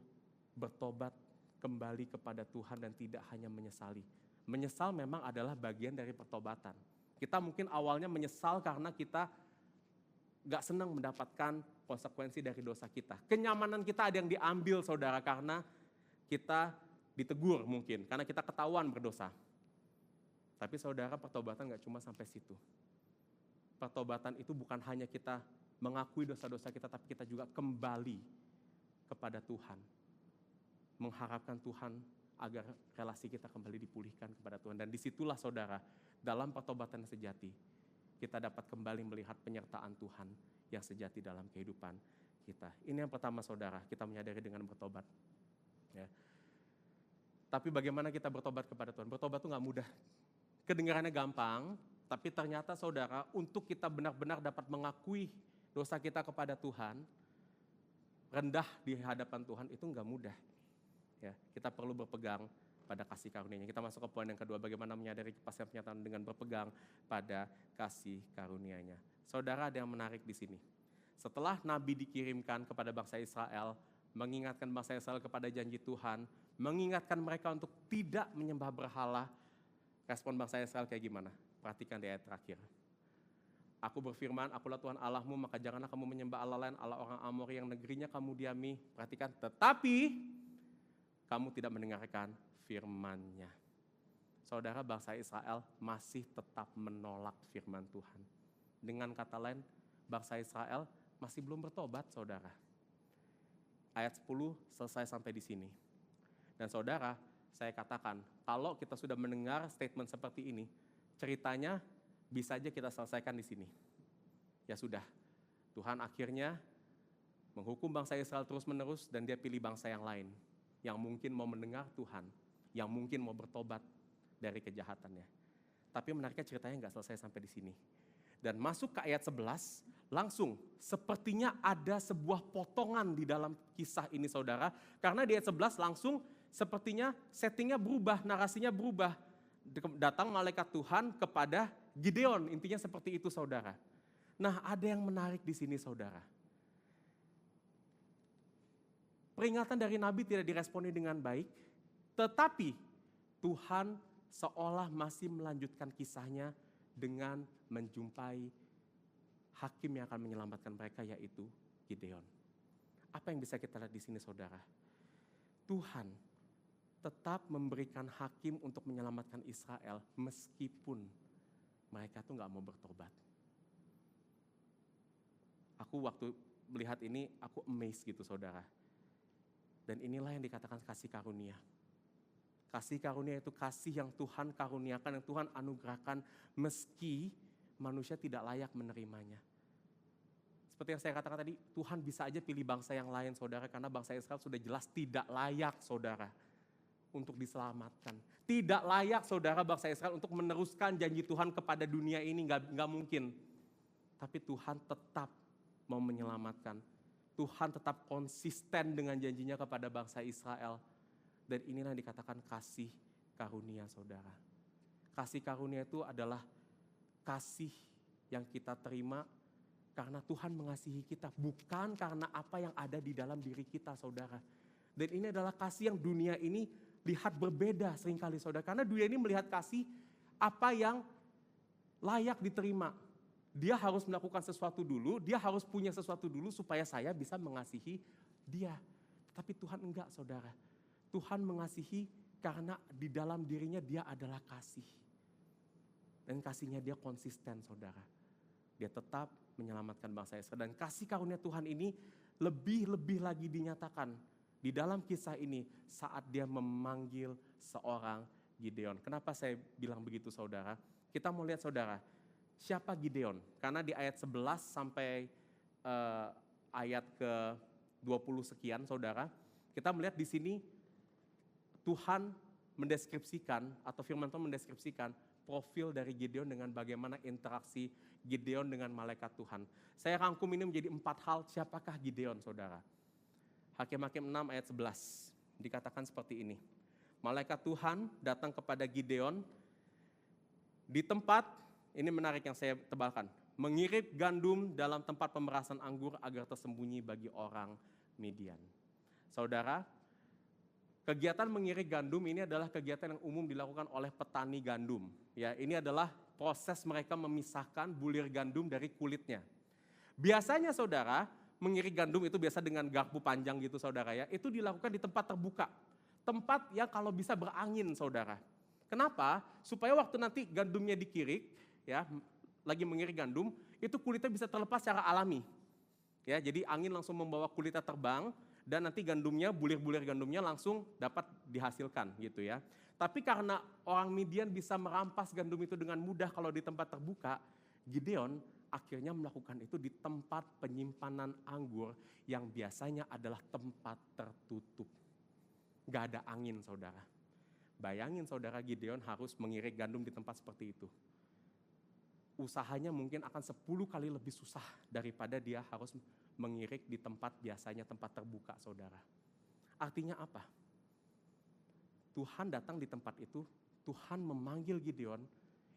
bertobat kembali kepada Tuhan dan tidak hanya menyesali. Menyesal memang adalah bagian dari pertobatan. Kita mungkin awalnya menyesal karena kita gak senang mendapatkan konsekuensi dari dosa kita. Kenyamanan kita ada yang diambil saudara karena kita ditegur mungkin, karena kita ketahuan berdosa. Tapi saudara, pertobatan gak cuma sampai situ. Pertobatan itu bukan hanya kita mengakui dosa-dosa kita, tapi kita juga kembali kepada Tuhan. Mengharapkan Tuhan agar relasi kita kembali dipulihkan kepada Tuhan. Dan disitulah saudara, dalam pertobatan sejati, kita dapat kembali melihat penyertaan Tuhan yang sejati dalam kehidupan kita. Ini yang pertama saudara, kita menyadari dengan bertobat. Ya. Tapi bagaimana kita bertobat kepada Tuhan? Bertobat itu gak mudah. Kedengarannya gampang, tapi ternyata saudara, untuk kita benar-benar dapat mengakui dosa kita kepada Tuhan, rendah di hadapan Tuhan, itu gak mudah. Ya, kita perlu berpegang pada kasih karunia-Nya. Kita masuk ke poin yang kedua, bagaimana menyadari kepastian penyataan dengan berpegang pada kasih karunia-Nya. Saudara, ada yang menarik di sini. Setelah Nabi dikirimkan kepada bangsa Israel, mengingatkan bangsa Israel kepada janji Tuhan, mengingatkan mereka untuk tidak menyembah berhala, respon bangsa Israel kayak gimana? Perhatikan di ayat terakhir. Aku berfirman, akulah Tuhan Allahmu, maka janganlah kamu menyembah Allah lain, Allah orang Amori yang negerinya kamu diami. Perhatikan, tetapi kamu tidak mendengarkan firman-Nya. Saudara, bangsa Israel masih tetap menolak firman Tuhan. Dengan kata lain, bangsa Israel masih belum bertobat, saudara. Ayat 10 selesai sampai di sini. Dan saudara, saya katakan, kalau kita sudah mendengar statement seperti ini, ceritanya bisa aja kita selesaikan di sini. Ya sudah, Tuhan akhirnya menghukum bangsa Israel terus-menerus dan dia pilih bangsa yang lain, yang mungkin mau mendengar Tuhan, yang mungkin mau bertobat dari kejahatannya. Tapi menariknya ceritanya nggak selesai sampai di sini. Dan masuk ke ayat 11, langsung sepertinya ada sebuah potongan di dalam kisah ini saudara. Karena di ayat 11 langsung sepertinya settingnya berubah, narasinya berubah. Datang malaikat Tuhan kepada Gideon, intinya seperti itu saudara. Nah ada yang menarik di sini saudara. Peringatan dari Nabi tidak diresponi dengan baik, tetapi Tuhan seolah masih melanjutkan kisahnya dengan menjumpai hakim yang akan menyelamatkan mereka, yaitu Gideon. Apa yang bisa kita lihat di sini saudara? Tuhan tetap memberikan hakim untuk menyelamatkan Israel meskipun mereka tuh gak mau bertobat. Aku waktu melihat ini, aku amazed gitu saudara. Dan inilah yang dikatakan kasih karunia. Kasih karunia itu kasih yang Tuhan karuniakan, yang Tuhan anugerahkan meski manusia tidak layak menerimanya. Seperti yang saya katakan tadi, Tuhan bisa aja pilih bangsa yang lain saudara, karena bangsa Israel sudah jelas tidak layak saudara untuk diselamatkan. Tidak layak saudara bangsa Israel untuk meneruskan janji Tuhan kepada dunia ini, nggak mungkin. Tapi Tuhan tetap mau menyelamatkan. Tuhan tetap konsisten dengan janjinya kepada bangsa Israel. Dan inilah yang dikatakan kasih karunia saudara. Kasih karunia itu adalah kasih yang kita terima karena Tuhan mengasihi kita. Bukan karena apa yang ada di dalam diri kita saudara. Dan ini adalah kasih yang dunia ini lihat berbeda seringkali saudara. Karena dunia ini melihat kasih apa yang layak diterima. Dia harus melakukan sesuatu dulu, dia harus punya sesuatu dulu supaya saya bisa mengasihi dia. Tapi Tuhan enggak saudara. Tuhan mengasihi karena di dalam dirinya dia adalah kasih. Dan kasihnya dia konsisten saudara. Dia tetap menyelamatkan bangsa Israel. Dan kasih karunia Tuhan ini lebih lagi dinyatakan di dalam kisah ini saat dia memanggil seorang Gideon. Kenapa saya bilang begitu saudara? Kita mau lihat saudara, siapa Gideon? Karena di ayat 11 sampai ayat ke 20 sekian saudara, kita melihat di sini Tuhan mendeskripsikan atau firman Tuhan mendeskripsikan profil dari Gideon dengan bagaimana interaksi Gideon dengan malaikat Tuhan. Saya rangkum ini menjadi 4 hal siapakah Gideon saudara. Hakim-Hakim 6 ayat 11 dikatakan seperti ini. Malaikat Tuhan datang kepada Gideon di tempat, ini menarik yang saya tebalkan, mengirit gandum dalam tempat pemerasan anggur agar tersembunyi bagi orang Midian. Saudara, kegiatan mengirit gandum ini adalah kegiatan yang umum dilakukan oleh petani gandum. Ya, ini adalah proses mereka memisahkan bulir gandum dari kulitnya. Biasanya saudara, mengirit gandum itu biasa dengan garpu panjang gitu saudara ya, itu dilakukan di tempat terbuka. Tempat yang kalau bisa berangin saudara. Kenapa? Supaya waktu nanti gandumnya dikirik, ya, lagi mengirit gandum, itu kulitnya bisa terlepas secara alami. Ya, jadi angin langsung membawa kulitnya terbang, dan nanti gandumnya, bulir-bulir gandumnya langsung dapat dihasilkan gitu ya. Tapi karena orang Midian bisa merampas gandum itu dengan mudah kalau di tempat terbuka, Gideon akhirnya melakukan itu di tempat penyimpanan anggur yang biasanya adalah tempat tertutup. Gak ada angin saudara. Bayangin saudara, Gideon harus mengirit gandum di tempat seperti itu. Usahanya mungkin akan 10 kali lebih susah daripada dia harus mengirik di tempat biasanya tempat terbuka saudara. Artinya apa? Tuhan datang di tempat itu, Tuhan memanggil Gideon,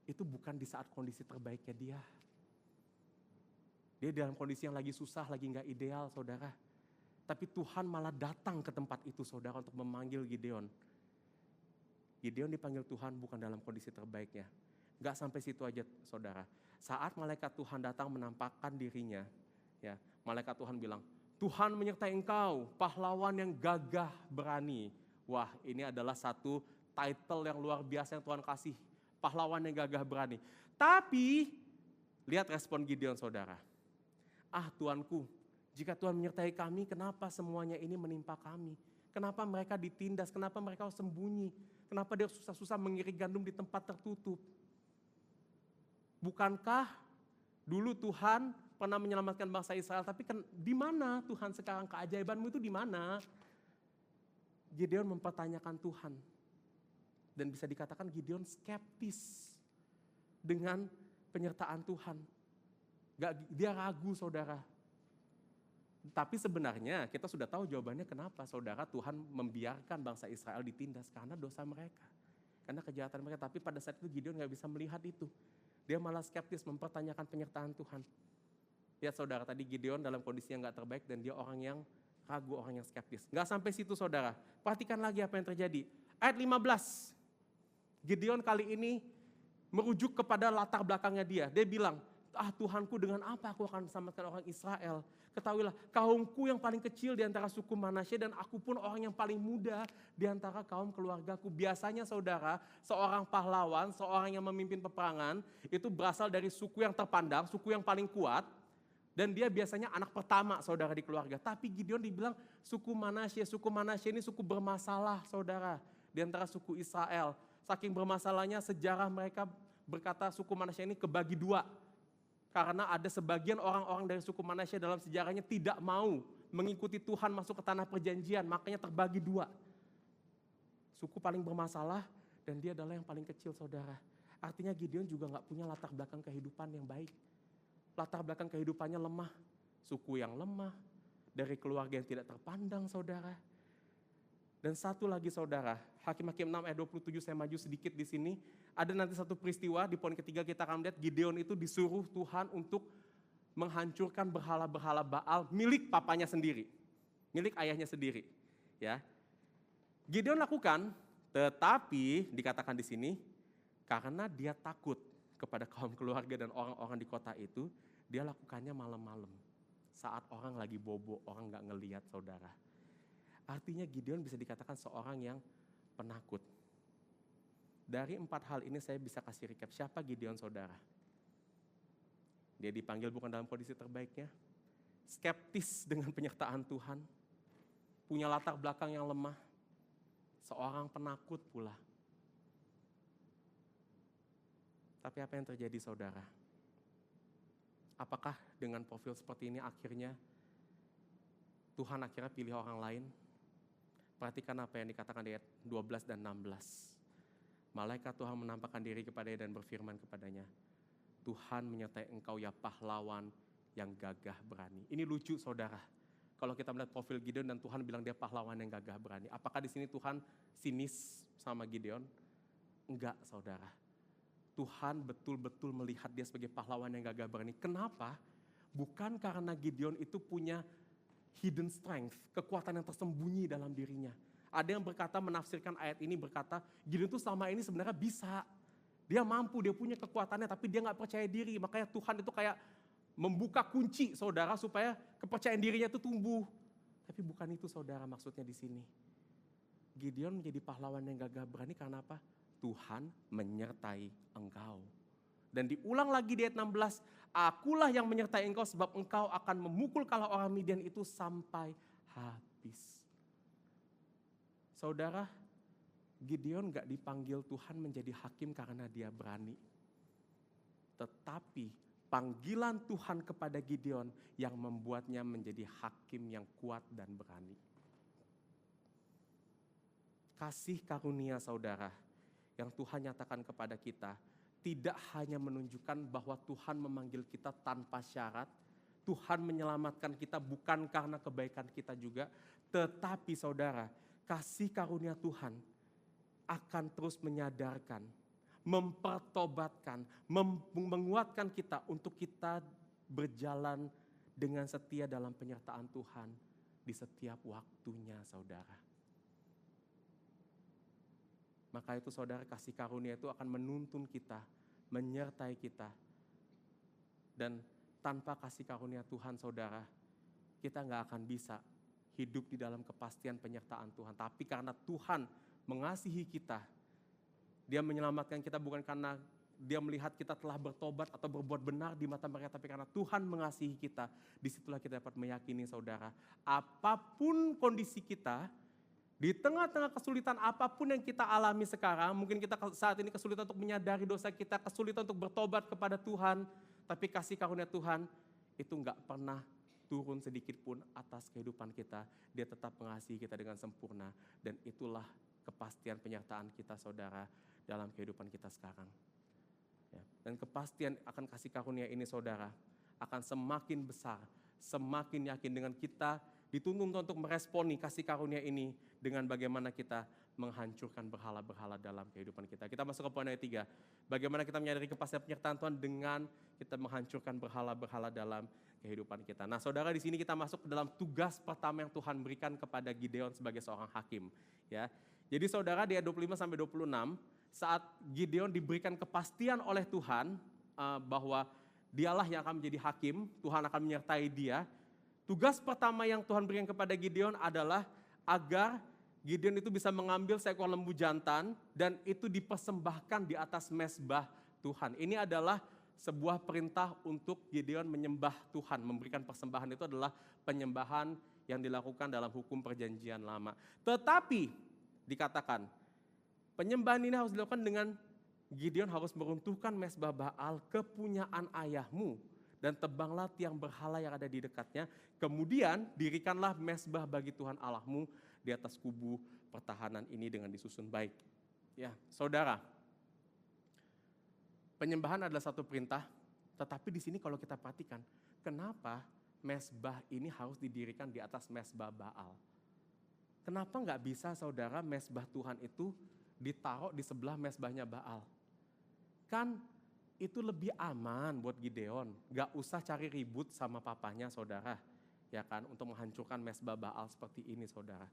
itu bukan di saat kondisi terbaiknya dia. Dia dalam kondisi yang lagi susah, lagi gak ideal saudara. Tapi Tuhan malah datang ke tempat itu saudara untuk memanggil Gideon. Gideon dipanggil Tuhan bukan dalam kondisi terbaiknya. Gak sampai situ aja saudara. Saat malaikat Tuhan datang menampakkan dirinya, ya, malaikat Tuhan bilang, Tuhan menyertai engkau, pahlawan yang gagah berani. Wah, ini adalah satu title yang luar biasa yang Tuhan kasih. Pahlawan yang gagah berani. Tapi, lihat respon Gideon saudara. Ah Tuanku, jika Tuhan menyertai kami, kenapa semuanya ini menimpa kami? Kenapa mereka ditindas? Kenapa mereka harus sembunyi? Kenapa dia susah-susah mengirik gandum di tempat tertutup? Bukankah dulu Tuhan pernah menyelamatkan bangsa Israel, tapi di mana Tuhan sekarang? Keajaibanmu itu di mana? Gideon mempertanyakan Tuhan. Dan bisa dikatakan Gideon skeptis dengan penyertaan Tuhan. Dia ragu, saudara. Tapi sebenarnya kita sudah tahu jawabannya kenapa, saudara, Tuhan membiarkan bangsa Israel ditindas karena dosa mereka. Karena kejahatan mereka. Tapi pada saat itu Gideon gak bisa melihat itu. Dia malah skeptis mempertanyakan penyertaan Tuhan. Lihat saudara, tadi Gideon dalam kondisi yang gak terbaik dan dia orang yang ragu, orang yang skeptis. Gak sampai situ saudara, perhatikan lagi apa yang terjadi. Ayat 15, Gideon kali ini merujuk kepada latar belakangnya dia. Dia bilang, Tuhanku, dengan apa aku akan selamatkan orang Israel? Ketahuilah, kaumku yang paling kecil di antara suku Manasye dan aku pun orang yang paling muda di antara kaum keluargaku. Biasanya saudara, seorang pahlawan, seorang yang memimpin peperangan, itu berasal dari suku yang terpandang, suku yang paling kuat. Dan dia biasanya anak pertama saudara di keluarga. Tapi Gideon dibilang suku Manasye ini suku bermasalah saudara. Di antara suku Israel. Saking bermasalahnya sejarah mereka berkata suku Manasye ini kebagi dua. Karena ada sebagian orang-orang dari suku Manasye dalam sejarahnya tidak mau mengikuti Tuhan masuk ke tanah perjanjian. Makanya terbagi dua. Suku paling bermasalah dan dia adalah yang paling kecil saudara. Artinya Gideon juga gak punya latar belakang kehidupan yang baik. Latar belakang kehidupannya lemah, suku yang lemah, dari keluarga yang tidak terpandang saudara. Dan satu lagi saudara, Hakim-Hakim 6 ayat 27, saya maju sedikit di sini. Ada nanti satu peristiwa di poin ketiga kita akan melihat Gideon itu disuruh Tuhan untuk menghancurkan berhala-berhala Baal milik papanya sendiri. Milik ayahnya sendiri. Ya. Gideon lakukan, tetapi dikatakan di sini, karena dia takut kepada kaum keluarga dan orang-orang di kota itu, dia lakukannya malam-malam. Saat orang lagi bobo, orang gak ngelihat saudara. Artinya Gideon bisa dikatakan seorang yang penakut. Dari 4 hal ini saya bisa kasih recap siapa Gideon saudara. Dia dipanggil bukan dalam kondisi terbaiknya. Skeptis dengan penyertaan Tuhan. Punya latar belakang yang lemah. Seorang penakut pula. Tapi apa yang terjadi saudara? Apakah dengan profil seperti ini akhirnya Tuhan akhirnya pilih orang lain? Perhatikan apa yang dikatakan di ayat 12 dan 16. Malaikat Tuhan menampakkan diri kepadanya dan berfirman kepadanya, Tuhan menyertai engkau ya pahlawan yang gagah berani. Ini lucu saudara. Kalau kita melihat profil Gideon dan Tuhan bilang dia pahlawan yang gagah berani. Apakah di sini Tuhan sinis sama Gideon? Enggak saudara. Tuhan betul-betul melihat dia sebagai pahlawan yang gagah berani. Kenapa? Bukan karena Gideon itu punya hidden strength, kekuatan yang tersembunyi dalam dirinya. Ada yang berkata, menafsirkan ayat ini berkata, Gideon itu selama ini sebenarnya bisa. Dia mampu, dia punya kekuatannya, tapi dia gak percaya diri. Makanya Tuhan itu kayak membuka kunci saudara supaya kepercayaan dirinya itu tumbuh. Tapi bukan itu saudara maksudnya di sini. Gideon menjadi pahlawan yang gagah berani karena apa? Tuhan menyertai engkau. Dan diulang lagi di ayat 16, akulah yang menyertai engkau sebab engkau akan memukul kalah orang Midian itu sampai habis. Saudara, Gideon gak dipanggil Tuhan menjadi hakim karena dia berani. Tetapi panggilan Tuhan kepada Gideon yang membuatnya menjadi hakim yang kuat dan berani. Kasih karunia saudara yang Tuhan nyatakan kepada kita tidak hanya menunjukkan bahwa Tuhan memanggil kita tanpa syarat, Tuhan menyelamatkan kita bukan karena kebaikan kita juga, tetapi saudara, kasih karunia Tuhan akan terus menyadarkan, mempertobatkan, menguatkan kita untuk kita berjalan dengan setia dalam penyertaan Tuhan di setiap waktunya saudara. Maka itu saudara, kasih karunia itu akan menuntun kita, menyertai kita. Dan tanpa kasih karunia Tuhan saudara, kita gak akan bisa hidup di dalam kepastian penyertaan Tuhan. Tapi karena Tuhan mengasihi kita, Dia menyelamatkan kita bukan karena Dia melihat kita telah bertobat atau berbuat benar di mata mereka, tapi karena Tuhan mengasihi kita. Disitulah kita dapat meyakini saudara, apapun kondisi kita, Di tengah-tengah kesulitan apapun yang kita alami sekarang, mungkin kita saat ini kesulitan untuk menyadari dosa kita, kesulitan untuk bertobat kepada Tuhan, tapi kasih karunia Tuhan itu nggak pernah turun sedikit pun atas kehidupan kita. Dia tetap mengasihi kita dengan sempurna, dan itulah kepastian penyertaan kita saudara dalam kehidupan kita sekarang. Ya, dan kepastian akan kasih karunia ini saudara akan semakin besar, semakin yakin dengan kita dituntun untuk meresponi kasih karunia ini dengan bagaimana kita menghancurkan berhala-berhala dalam kehidupan kita. Kita masuk ke poin ayat 3. Bagaimana kita menyadari kepastian penyertaan Tuhan dengan kita menghancurkan berhala-berhala dalam kehidupan kita. Nah saudara, di sini kita masuk ke dalam tugas pertama yang Tuhan berikan kepada Gideon sebagai seorang hakim. Ya. Jadi saudara, di ayat 25-26, saat Gideon diberikan kepastian oleh Tuhan bahwa dialah yang akan menjadi hakim, Tuhan akan menyertai dia. Tugas pertama yang Tuhan berikan kepada Gideon adalah agar Gideon itu bisa mengambil seekor lembu jantan dan itu dipersembahkan di atas mezbah Tuhan. Ini adalah sebuah perintah untuk Gideon menyembah Tuhan. Memberikan persembahan itu adalah penyembahan yang dilakukan dalam hukum perjanjian lama. Tetapi dikatakan penyembahan ini harus dilakukan dengan Gideon harus meruntuhkan mezbah Baal kepunyaan ayahmu dan tebanglah tiang berhala yang ada di dekatnya. Kemudian dirikanlah mezbah bagi Tuhan Allahmu di atas kubu pertahanan ini dengan disusun baik. Ya, saudara, penyembahan adalah satu perintah, tetapi di sini kalau kita perhatikan, kenapa mezbah ini harus didirikan di atas mezbah Baal? Kenapa nggak bisa saudara mezbah Tuhan itu ditaruh di sebelah mezbahnya Baal? Kan itu lebih aman buat Gideon, gak usah cari ribut sama papanya saudara, ya kan, untuk menghancurkan mezbah Baal seperti ini saudara.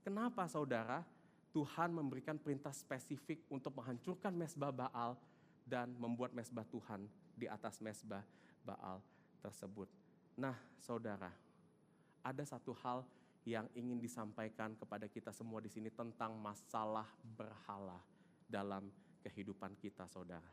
Kenapa saudara Tuhan memberikan perintah spesifik untuk menghancurkan mezbah Baal dan membuat mezbah Tuhan di atas mezbah Baal tersebut? Nah saudara, ada satu hal yang ingin disampaikan kepada kita semua di sini tentang masalah berhala dalam kehidupan kita saudara.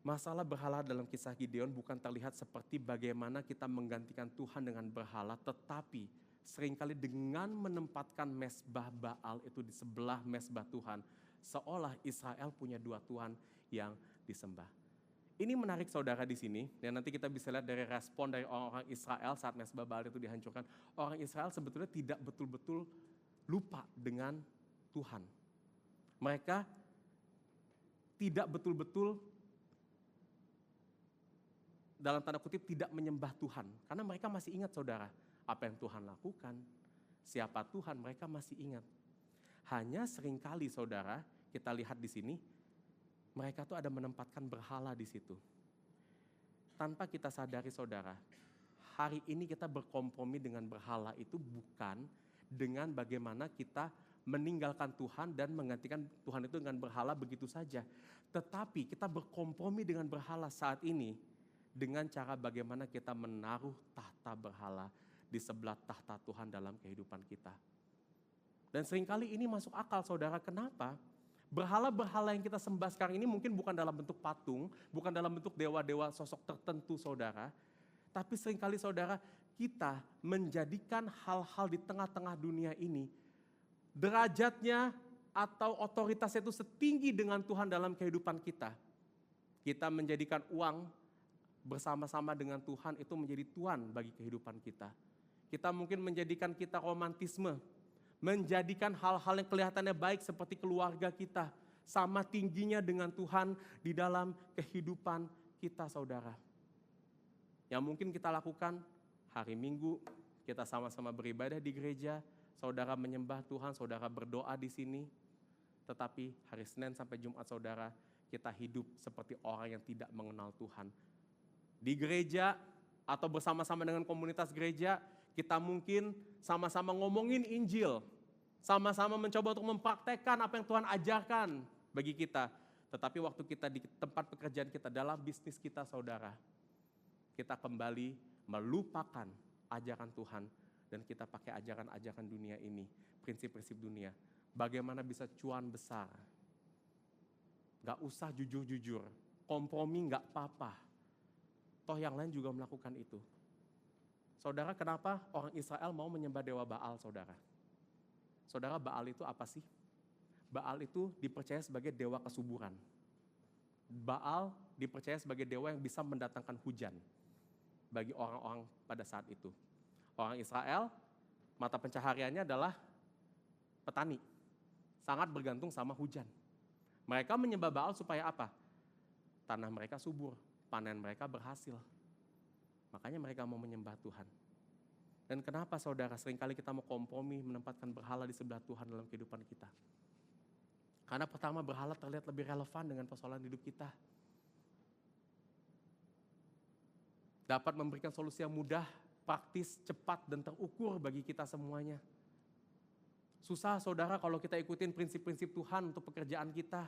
Masalah berhala dalam kisah Gideon bukan terlihat seperti bagaimana kita menggantikan Tuhan dengan berhala, tetapi seringkali dengan menempatkan mezbah Baal itu di sebelah mezbah Tuhan, seolah Israel punya dua Tuhan yang disembah. Ini menarik saudara di sini, dan nanti kita bisa lihat dari respon dari orang-orang Israel saat mezbah Baal itu dihancurkan. Orang Israel sebetulnya tidak betul-betul lupa dengan Tuhan. Mereka tidak betul-betul dalam tanda kutip tidak menyembah Tuhan. Karena mereka masih ingat saudara, apa yang Tuhan lakukan, siapa Tuhan, mereka masih ingat. Hanya seringkali saudara, kita lihat di sini, mereka tuh ada menempatkan berhala di situ. Tanpa kita sadari saudara, hari ini kita berkompromi dengan berhala itu bukan dengan bagaimana kita meninggalkan Tuhan dan menggantikan Tuhan itu dengan berhala begitu saja. Tetapi kita berkompromi dengan berhala saat ini dengan cara bagaimana kita menaruh tahta berhala di sebelah tahta Tuhan dalam kehidupan kita. Dan seringkali ini masuk akal saudara, kenapa? Berhala-berhala yang kita sembah sekarang ini mungkin bukan dalam bentuk patung, bukan dalam bentuk dewa-dewa sosok tertentu saudara. Tapi seringkali saudara, kita menjadikan hal-hal di tengah-tengah dunia ini, derajatnya atau otoritasnya itu setinggi dengan Tuhan dalam kehidupan kita. Kita menjadikan uang bersama-sama dengan Tuhan itu menjadi Tuhan bagi kehidupan kita. Kita mungkin menjadikan kita romantisme, menjadikan hal-hal yang kelihatannya baik seperti keluarga kita sama tingginya dengan Tuhan di dalam kehidupan kita saudara. Yang mungkin kita lakukan hari Minggu, kita sama-sama beribadah di gereja, saudara menyembah Tuhan, saudara berdoa di sini. Tetapi hari Senin sampai Jumat saudara, kita hidup seperti orang yang tidak mengenal Tuhan. Di gereja atau bersama-sama dengan komunitas gereja, kita mungkin sama-sama ngomongin Injil, sama-sama mencoba untuk mempraktekkan apa yang Tuhan ajarkan bagi kita. Tetapi waktu kita di tempat pekerjaan kita, dalam bisnis kita saudara, kita kembali melupakan ajaran Tuhan dan kita pakai ajaran-ajaran dunia ini, prinsip-prinsip dunia. Bagaimana bisa cuan besar? Gak usah jujur-jujur, kompromi gak apa-apa. Toh yang lain juga melakukan itu. Saudara, kenapa orang Israel mau menyembah dewa Baal saudara? Saudara, Baal itu apa sih? Baal itu dipercaya sebagai dewa kesuburan. Baal dipercaya sebagai dewa yang bisa mendatangkan hujan bagi orang-orang pada saat itu. Orang Israel, mata pencahariannya adalah petani. Sangat bergantung sama hujan. Mereka menyembah Baal supaya apa? Tanah mereka subur, panen mereka berhasil. Makanya mereka mau menyembah Tuhan. Dan kenapa saudara seringkali kita mau kompromi menempatkan berhala di sebelah Tuhan dalam kehidupan kita? Karena pertama, berhala terlihat lebih relevan dengan persoalan hidup kita. Dapat memberikan solusi yang mudah, praktis, cepat, dan terukur bagi kita semuanya. Susah saudara kalau kita ikutin prinsip-prinsip Tuhan untuk pekerjaan kita.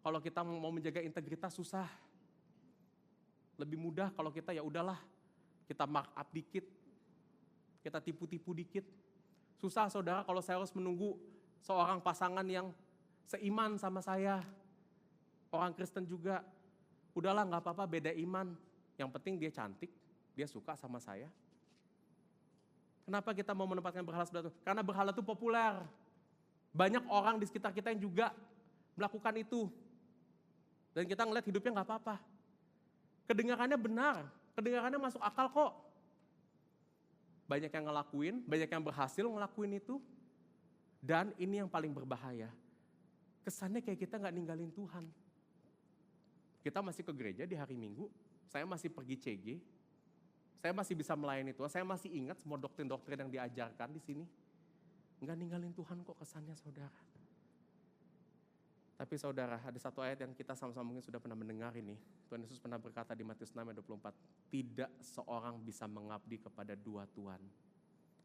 Kalau kita mau menjaga integritas susah. Lebih mudah kalau kita ya udahlah, kita markup dikit, kita tipu-tipu dikit. Susah saudara kalau saya harus menunggu seorang pasangan yang seiman sama saya. Orang Kristen juga, udahlah gak apa-apa beda iman. Yang penting dia cantik, dia suka sama saya. Kenapa kita mau menempatkan berhala sebelah itu? Karena berhala itu populer. Banyak orang di sekitar kita yang juga melakukan itu. Dan kita ngeliat hidupnya gak apa-apa. Kedengarannya benar, kedengarannya masuk akal kok. Banyak yang ngelakuin, banyak yang berhasil ngelakuin itu. Dan ini yang paling berbahaya. Kesannya kayak kita gak ninggalin Tuhan. Kita masih ke gereja di hari Minggu, saya masih pergi CG, saya masih bisa melayani Tuhan, saya masih ingat semua doktrin-doktrin yang diajarkan di sini. Gak ninggalin Tuhan kok kesannya saudara. Tapi saudara, ada satu ayat yang kita sama-sama mungkin sudah pernah mendengar ini. Tuhan Yesus pernah berkata di Matius 6 ayat 24, tidak seorang bisa mengabdi kepada dua tuan.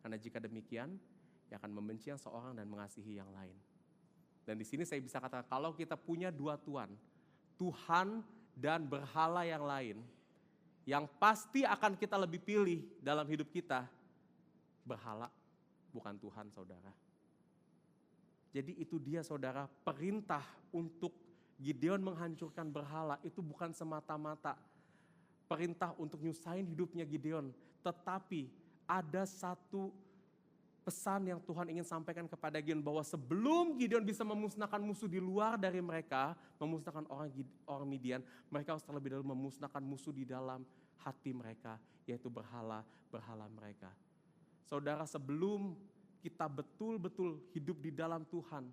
Karena jika demikian, ia akan membenci yang seorang dan mengasihi yang lain. Dan di sini saya bisa katakan, kalau kita punya dua tuan, Tuhan dan berhala yang lain, yang pasti akan kita lebih pilih dalam hidup kita, berhala, bukan Tuhan saudara. Jadi itu dia saudara, perintah untuk Gideon menghancurkan berhala itu bukan semata-mata perintah untuk nyusahin hidupnya Gideon. Tetapi ada satu pesan yang Tuhan ingin sampaikan kepada Gideon, bahwa sebelum Gideon bisa memusnahkan musuh di luar dari mereka, memusnahkan orang Midian, mereka harus terlebih dahulu memusnahkan musuh di dalam hati mereka, yaitu berhala mereka. Saudara, sebelum kita betul-betul hidup di dalam Tuhan,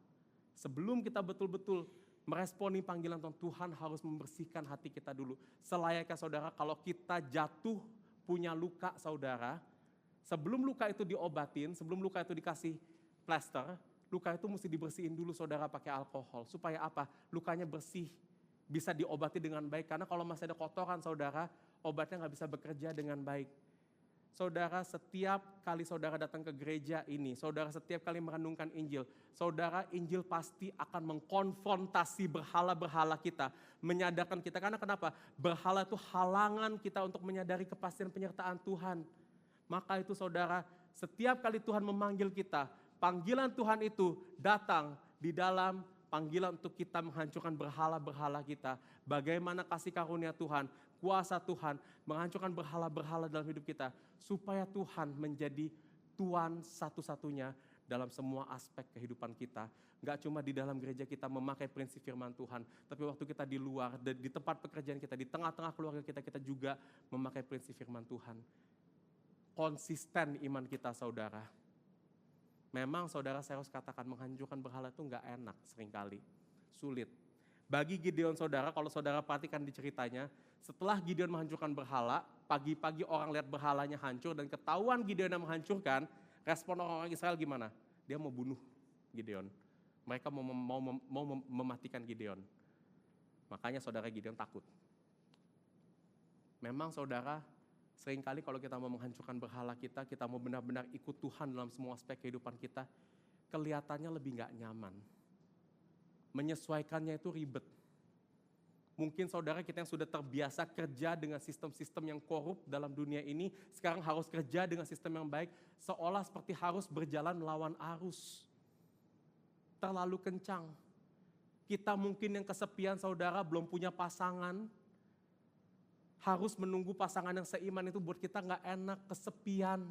sebelum kita betul-betul meresponi panggilan Tuhan, Tuhan harus membersihkan hati kita dulu. Selayaknya saudara, kalau kita jatuh punya luka saudara, sebelum luka itu diobatin, sebelum luka itu dikasih plaster, luka itu mesti dibersihin dulu saudara pakai alkohol. Supaya apa? Lukanya bersih, bisa diobati dengan baik. Karena kalau masih ada kotoran saudara, obatnya gak bisa bekerja dengan baik. Saudara, setiap kali saudara datang ke gereja ini, saudara setiap kali merenungkan Injil, saudara, Injil pasti akan mengkonfrontasi berhala-berhala kita, menyadarkan kita. Karena kenapa? Berhala itu halangan kita untuk menyadari kepastian penyertaan Tuhan. Maka itu saudara, setiap kali Tuhan memanggil kita, panggilan Tuhan itu datang di dalam panggilan untuk kita menghancurkan berhala-berhala kita. Bagaimana kasih karunia Tuhan, kuasa Tuhan menghancurkan berhala-berhala dalam hidup kita, supaya Tuhan menjadi Tuhan satu-satunya dalam semua aspek kehidupan kita. Gak cuma di dalam gereja kita memakai prinsip firman Tuhan, tapi waktu kita di luar, di tempat pekerjaan kita, di tengah-tengah keluarga kita, kita juga memakai prinsip firman Tuhan. Konsisten iman kita saudara. Memang saudara, saya harus katakan menghancurkan berhala itu gak enak seringkali, sulit. Bagi Gideon saudara, kalau saudara perhatikan di ceritanya, setelah Gideon menghancurkan berhala, pagi-pagi orang lihat berhalanya hancur dan ketahuan Gideon yang menghancurkan, respon orang Israel gimana? Dia mau bunuh Gideon. Mereka mau mematikan Gideon. Makanya saudara, Gideon takut. Memang saudara, seringkali kalau kita mau menghancurkan berhala kita mau benar-benar ikut Tuhan dalam semua aspek kehidupan kita, kelihatannya lebih gak nyaman. Menyesuaikannya itu ribet. Mungkin saudara kita yang sudah terbiasa kerja dengan sistem-sistem yang korup dalam dunia ini, sekarang harus kerja dengan sistem yang baik, seolah seperti harus berjalan melawan arus. Terlalu kencang. Kita mungkin yang kesepian saudara, belum punya pasangan, harus menunggu pasangan yang seiman itu buat kita gak enak, kesepian.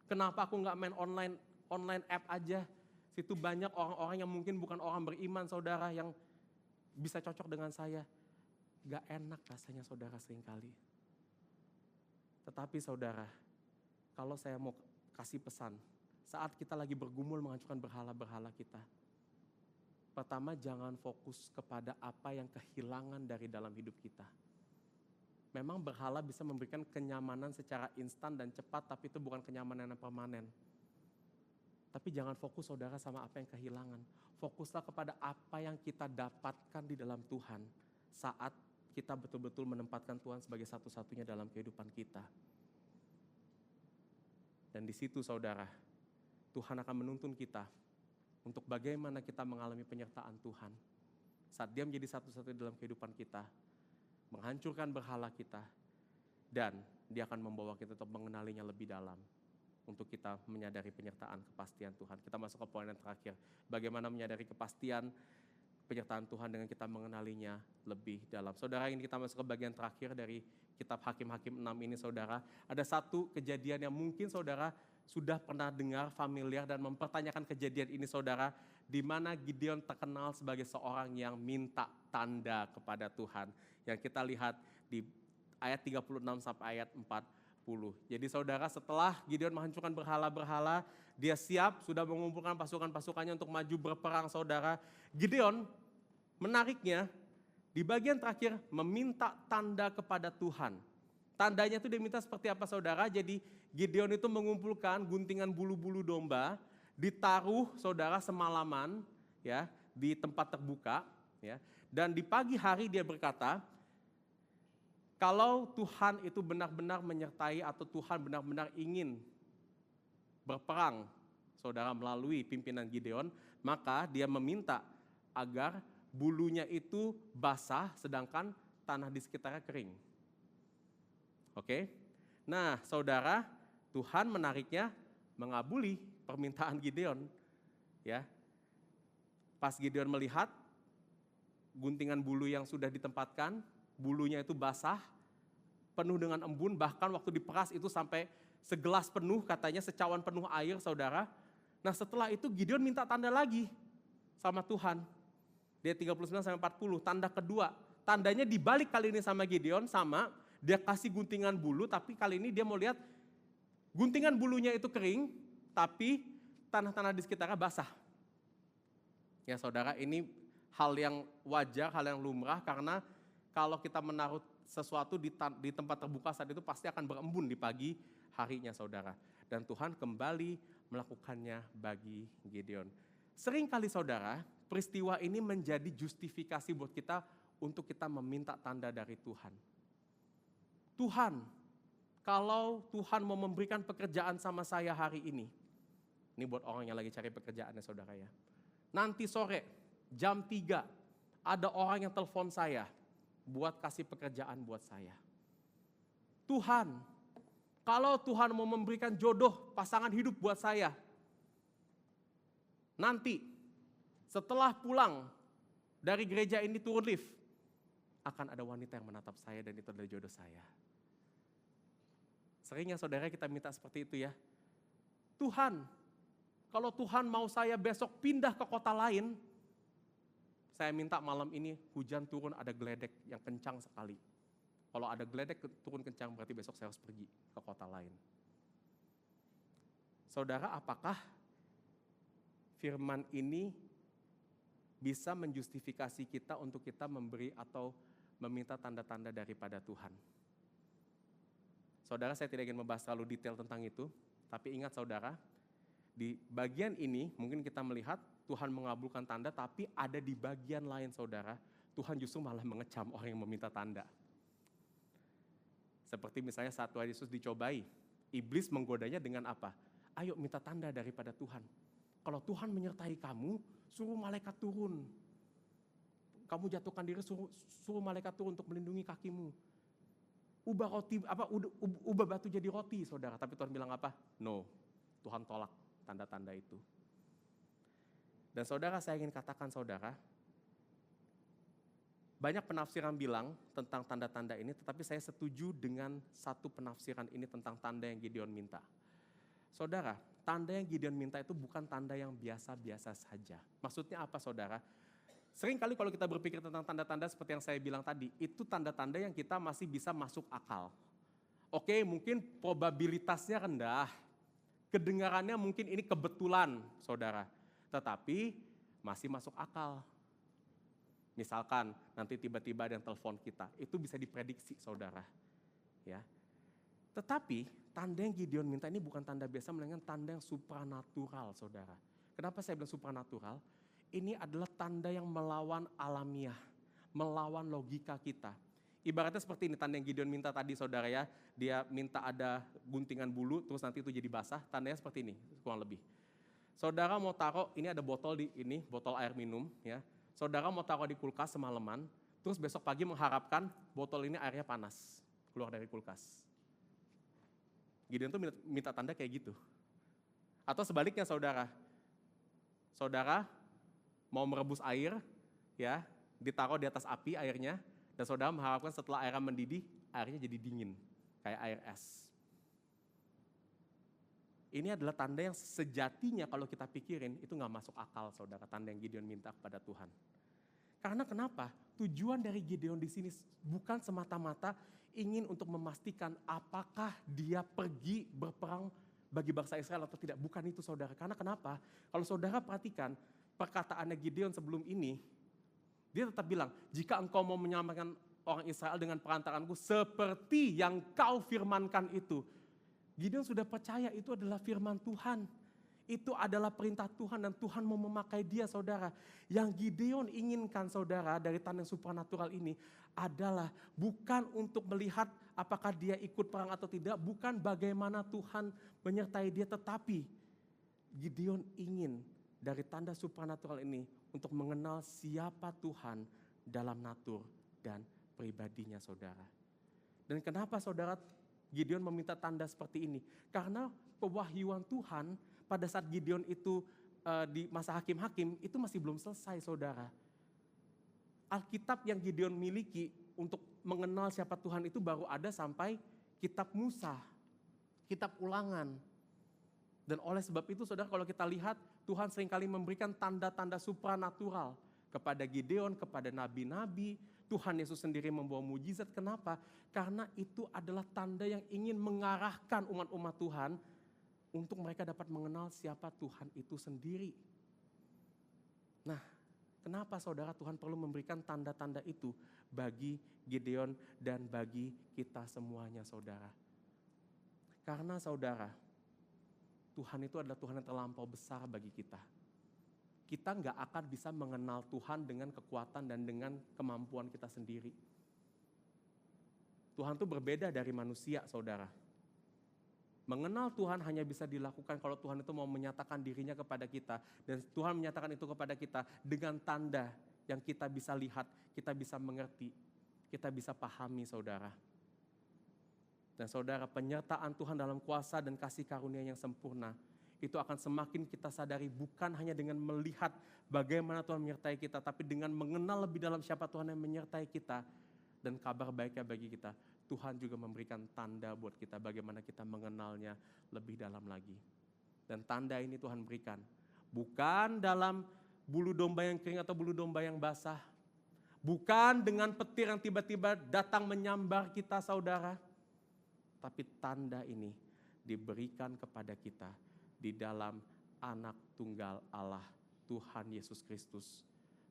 Kenapa aku gak main online online app aja. Situ banyak orang-orang yang mungkin bukan orang beriman saudara yang bisa cocok dengan saya. Gak enak rasanya saudara seringkali. Tetapi saudara, kalau saya mau kasih pesan, saat kita lagi bergumul menghancurkan berhala-berhala kita. Pertama, jangan fokus kepada apa yang kehilangan dari dalam hidup kita. Memang berhala bisa memberikan kenyamanan secara instan dan cepat, tapi itu bukan kenyamanan yang permanen. Tapi jangan fokus saudara sama apa yang kehilangan. Fokuslah kepada apa yang kita dapatkan di dalam Tuhan saat kita betul-betul menempatkan Tuhan sebagai satu-satunya dalam kehidupan kita. Dan di situ saudara, Tuhan akan menuntun kita untuk bagaimana kita mengalami penyertaan Tuhan. Saat Dia menjadi satu-satunya dalam kehidupan kita, menghancurkan berhala kita, dan Dia akan membawa kita untuk mengenalinya lebih dalam. Untuk kita menyadari penyertaan kepastian Tuhan. Kita masuk ke poin yang terakhir. Bagaimana menyadari kepastian penyertaan Tuhan dengan kita mengenalinya lebih dalam. Saudara, ini kita masuk ke bagian terakhir dari kitab Hakim-Hakim 6 ini saudara. Ada satu kejadian yang mungkin saudara sudah pernah dengar, familiar, dan mempertanyakan kejadian ini saudara. Di mana Gideon terkenal sebagai seorang yang minta tanda kepada Tuhan. Yang kita lihat di ayat 36 sampai ayat 40. Jadi saudara, setelah Gideon menghancurkan berhala-berhala, dia siap, sudah mengumpulkan pasukan-pasukannya untuk maju berperang saudara. Gideon menariknya di bagian terakhir meminta tanda kepada Tuhan. Tandanya itu dia minta seperti apa saudara? Jadi Gideon itu mengumpulkan guntingan bulu-bulu domba, ditaruh saudara semalaman ya di tempat terbuka ya. Dan di pagi hari dia berkata, kalau Tuhan itu benar-benar menyertai atau Tuhan benar-benar ingin berperang, saudara, melalui pimpinan Gideon, maka dia meminta agar bulunya itu basah sedangkan tanah di sekitarnya kering. Oke? Nah, saudara, Tuhan menariknya mengabuli permintaan Gideon. Ya. Pas Gideon melihat guntingan bulu yang sudah ditempatkan, bulunya itu basah, penuh dengan embun, bahkan waktu diperas itu sampai segelas penuh, katanya secawan penuh air saudara. Nah setelah itu Gideon minta tanda lagi sama Tuhan. Dia 39 sampai 40, tanda kedua. Tandanya dibalik kali ini sama Gideon, sama dia kasih guntingan bulu, tapi kali ini dia mau lihat guntingan bulunya itu kering, tapi tanah-tanah di sekitarnya basah. Ya saudara, ini hal yang wajar, hal yang lumrah, karena kalau kita menaruh sesuatu di tempat terbuka saat itu pasti akan berembun di pagi harinya saudara. Dan Tuhan kembali melakukannya bagi Gideon. Seringkali saudara, peristiwa ini menjadi justifikasi buat kita untuk kita meminta tanda dari Tuhan. Tuhan, kalau Tuhan mau memberikan pekerjaan sama saya hari ini buat orang yang lagi cari pekerjaannya saudara ya. Nanti sore jam 3 ada orang yang telepon saya buat kasih pekerjaan buat saya. Tuhan, kalau Tuhan mau memberikan jodoh pasangan hidup buat saya, nanti setelah pulang dari gereja ini turun lift, akan ada wanita yang menatap saya dan itu adalah jodoh saya. Seringnya saudara kita minta seperti itu ya. Tuhan, kalau Tuhan mau saya besok pindah ke kota lain, saya minta malam ini hujan turun, ada geledek yang kencang sekali. Kalau ada geledek turun kencang berarti besok saya harus pergi ke kota lain. Saudara, apakah firman ini bisa menjustifikasi kita untuk kita memberi atau meminta tanda-tanda daripada Tuhan? Saudara, saya tidak ingin membahas terlalu detail tentang itu, tapi ingat saudara, di bagian ini mungkin kita melihat Tuhan mengabulkan tanda, tapi ada di bagian lain saudara, Tuhan justru malah mengecam orang yang meminta tanda. Seperti misalnya saat Tuhan Yesus dicobai, iblis menggodanya dengan apa? Ayo minta tanda daripada Tuhan. Kalau Tuhan menyertai kamu, suruh malaikat turun. Kamu jatuhkan diri, suruh malaikat turun untuk melindungi kakimu. Ubah batu jadi roti saudara. Tapi Tuhan bilang apa? No, Tuhan tolak tanda-tanda itu. Dan saudara, saya ingin katakan saudara, banyak penafsiran bilang tentang tanda-tanda ini, tetapi saya setuju dengan satu penafsiran ini tentang tanda yang Gideon minta. Saudara, tanda yang Gideon minta itu bukan tanda yang biasa-biasa saja. Maksudnya apa saudara? Sering kali kalau kita berpikir tentang tanda-tanda seperti yang saya bilang tadi, itu tanda-tanda yang kita masih bisa masuk akal. Oke, mungkin probabilitasnya rendah, kedengarannya mungkin ini kebetulan saudara, tetapi masih masuk akal. Misalkan nanti tiba-tiba ada yang telepon kita, itu bisa diprediksi saudara. Ya. Tetapi tanda yang Gideon minta ini bukan tanda biasa, melainkan tanda yang supranatural saudara. Kenapa saya bilang supranatural? Ini adalah tanda yang melawan alamiah, melawan logika kita. Ibaratnya seperti ini tanda yang Gideon minta tadi saudara ya. Dia minta ada guntingan bulu terus nanti itu jadi basah. Tandanya seperti ini kurang lebih. Saudara mau taruh, ini ada botol di ini, botol air minum ya. Saudara mau taruh di kulkas semalaman, terus besok pagi mengharapkan botol ini airnya panas keluar dari kulkas. Gideon tuh minta tanda kayak gitu. Atau sebaliknya saudara mau merebus air, ya, ditaruh di atas api airnya, dan saudara mengharapkan setelah airnya mendidih, airnya jadi dingin, kayak air es. Ini adalah tanda yang sejatinya kalau kita pikirin, itu gak masuk akal saudara, tanda yang Gideon minta kepada Tuhan. Karena kenapa? Tujuan dari Gideon di sini bukan semata-mata ingin untuk memastikan apakah dia pergi berperang bagi bangsa Israel atau tidak. Bukan itu saudara. Karena kenapa? Kalau saudara perhatikan, perkataannya Gideon sebelum ini, dia tetap bilang, jika engkau mau menyelamatkan orang Israel dengan perantaranku seperti yang kau firmankan itu. Gideon sudah percaya itu adalah firman Tuhan. Itu adalah perintah Tuhan dan Tuhan mau memakai dia saudara. Yang Gideon inginkan saudara dari tanda supranatural ini adalah bukan untuk melihat apakah dia ikut perang atau tidak. Bukan bagaimana Tuhan menyertai dia, tetapi Gideon ingin dari tanda supranatural ini untuk mengenal siapa Tuhan dalam natur dan pribadinya saudara. Dan kenapa saudara Gideon meminta tanda seperti ini? Karena pewahyuan Tuhan pada saat Gideon itu di masa hakim-hakim itu masih belum selesai saudara. Alkitab yang Gideon miliki untuk mengenal siapa Tuhan itu baru ada sampai kitab Musa, kitab Ulangan. Dan oleh sebab itu saudara kalau kita lihat Tuhan seringkali memberikan tanda-tanda supranatural kepada Gideon, kepada nabi-nabi. Tuhan Yesus sendiri membawa mujizat. Kenapa? Karena itu adalah tanda yang ingin mengarahkan umat-umat Tuhan untuk mereka dapat mengenal siapa Tuhan itu sendiri. Nah, kenapa saudara Tuhan perlu memberikan tanda-tanda itu bagi Gideon dan bagi kita semuanya saudara? Karena saudara, Tuhan itu adalah Tuhan yang terlampau besar bagi kita. Kita nggak akan bisa mengenal Tuhan dengan kekuatan dan dengan kemampuan kita sendiri. Tuhan itu berbeda dari manusia saudara. Mengenal Tuhan hanya bisa dilakukan kalau Tuhan itu mau menyatakan dirinya kepada kita. Dan Tuhan menyatakan itu kepada kita dengan tanda yang kita bisa lihat, kita bisa mengerti, kita bisa pahami saudara. Dan saudara, penyertaan Tuhan dalam kuasa dan kasih karunia yang sempurna, itu akan semakin kita sadari bukan hanya dengan melihat bagaimana Tuhan menyertai kita, tapi dengan mengenal lebih dalam siapa Tuhan yang menyertai kita. Dan kabar baiknya bagi kita, Tuhan juga memberikan tanda buat kita bagaimana kita mengenalnya lebih dalam lagi. Dan tanda ini Tuhan berikan bukan dalam bulu domba yang kering atau bulu domba yang basah. Bukan dengan petir yang tiba-tiba datang menyambar kita saudara. Tapi tanda ini diberikan kepada kita di dalam anak tunggal Allah, Tuhan Yesus Kristus.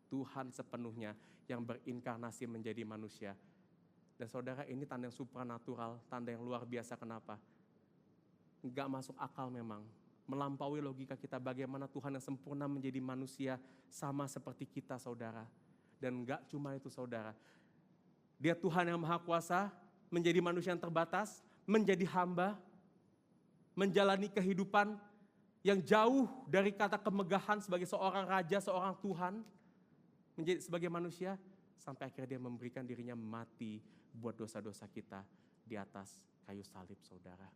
Tuhan sepenuhnya yang berinkarnasi menjadi manusia. Dan saudara, ini tanda yang supranatural, tanda yang luar biasa. Kenapa? Enggak masuk akal memang. Melampaui logika kita bagaimana Tuhan yang sempurna menjadi manusia sama seperti kita saudara. Dan enggak cuma itu saudara. Dia Tuhan yang Maha Kuasa, menjadi manusia yang terbatas, menjadi hamba, menjalani kehidupan yang jauh dari kata kemegahan sebagai seorang raja, seorang Tuhan, menjadi sebagai manusia, sampai akhirnya dia memberikan dirinya mati buat dosa-dosa kita di atas kayu salib saudara.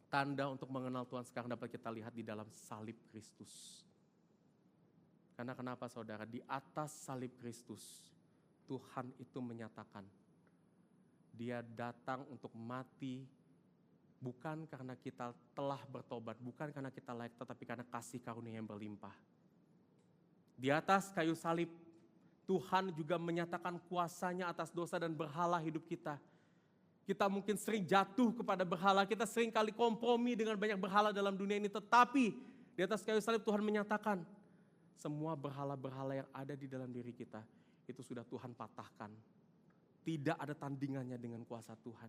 Tanda untuk mengenal Tuhan sekarang dapat kita lihat di dalam salib Kristus. Karena kenapa saudara? Di atas salib Kristus, Tuhan itu menyatakan, dia datang untuk mati Bukan karena kita telah bertobat, bukan karena kita layak, tetapi karena kasih karunia yang berlimpah. Di atas kayu salib, Tuhan juga menyatakan kuasanya atas dosa dan berhala hidup kita. Kita mungkin sering jatuh kepada berhala, kita sering kali kompromi dengan banyak berhala dalam dunia ini. Tetapi di atas kayu salib Tuhan menyatakan, semua berhala-berhala yang ada di dalam diri kita, itu sudah Tuhan patahkan. Tidak ada tandingannya dengan kuasa Tuhan.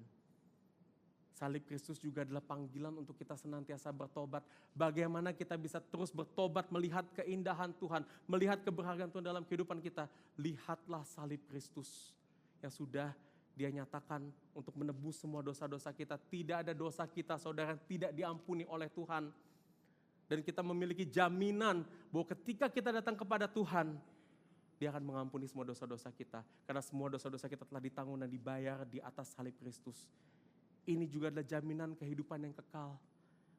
Salib Kristus juga adalah panggilan untuk kita senantiasa bertobat. Bagaimana kita bisa terus bertobat, melihat keindahan Tuhan, melihat keberhargaan Tuhan dalam kehidupan kita. Lihatlah salib Kristus yang sudah Dia nyatakan untuk menebus semua dosa-dosa kita. Tidak ada dosa kita, saudara, tidak diampuni oleh Tuhan. Dan kita memiliki jaminan bahwa ketika kita datang kepada Tuhan, Dia akan mengampuni semua dosa-dosa kita. Karena semua dosa-dosa kita telah ditanggung dan dibayar di atas salib Kristus. Ini juga adalah jaminan kehidupan yang kekal.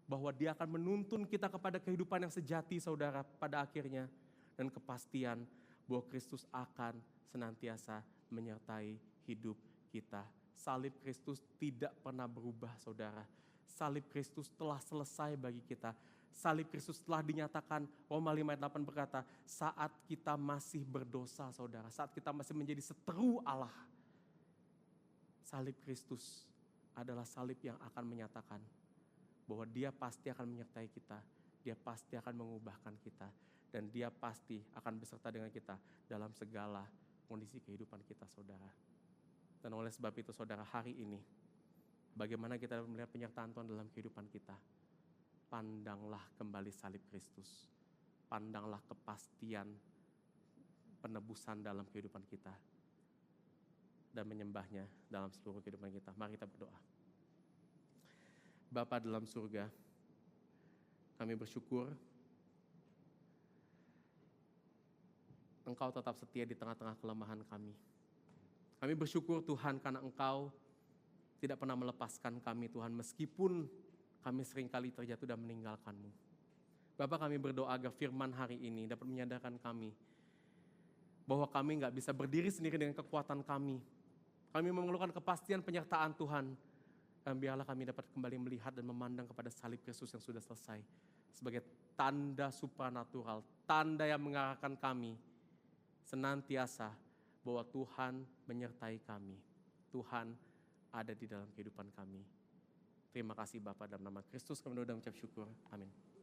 Bahwa Dia akan menuntun kita kepada kehidupan yang sejati, saudara, pada akhirnya. Dan kepastian bahwa Kristus akan senantiasa menyertai hidup kita. Salib Kristus tidak pernah berubah, saudara. Salib Kristus telah selesai bagi kita. Salib Kristus telah dinyatakan, Roma 5 ayat 8 berkata, saat kita masih berdosa, saudara. Saat kita masih menjadi seteru Allah. Salib Kristus adalah salib yang akan menyatakan bahwa Dia pasti akan menyertai kita, Dia pasti akan mengubahkan kita, dan Dia pasti akan beserta dengan kita dalam segala kondisi kehidupan kita, saudara. Dan oleh sebab itu, saudara, hari ini, bagaimana kita melihat penyertaan Tuhan dalam kehidupan kita? Pandanglah kembali salib Kristus, pandanglah kepastian penebusan dalam kehidupan kita, dan menyembahnya dalam seluruh kehidupan kita. Mari kita berdoa. Bapa dalam surga, kami bersyukur Engkau tetap setia di tengah-tengah kelemahan kami. Kami bersyukur Tuhan karena Engkau tidak pernah melepaskan kami Tuhan, meskipun kami seringkali terjatuh dan meninggalkan-Mu. Bapa, kami berdoa agar firman hari ini dapat menyadarkan kami bahwa kami gak bisa berdiri sendiri dengan kekuatan kami. Kami memerlukan kepastian penyertaan Tuhan. Dan biarlah kami dapat kembali melihat dan memandang kepada salib Kristus yang sudah selesai. Sebagai tanda supranatural, tanda yang mengarahkan kami senantiasa bahwa Tuhan menyertai kami. Tuhan ada di dalam kehidupan kami. Terima kasih Bapa, dalam nama Kristus kami berdoa dan mengucap syukur. Amin.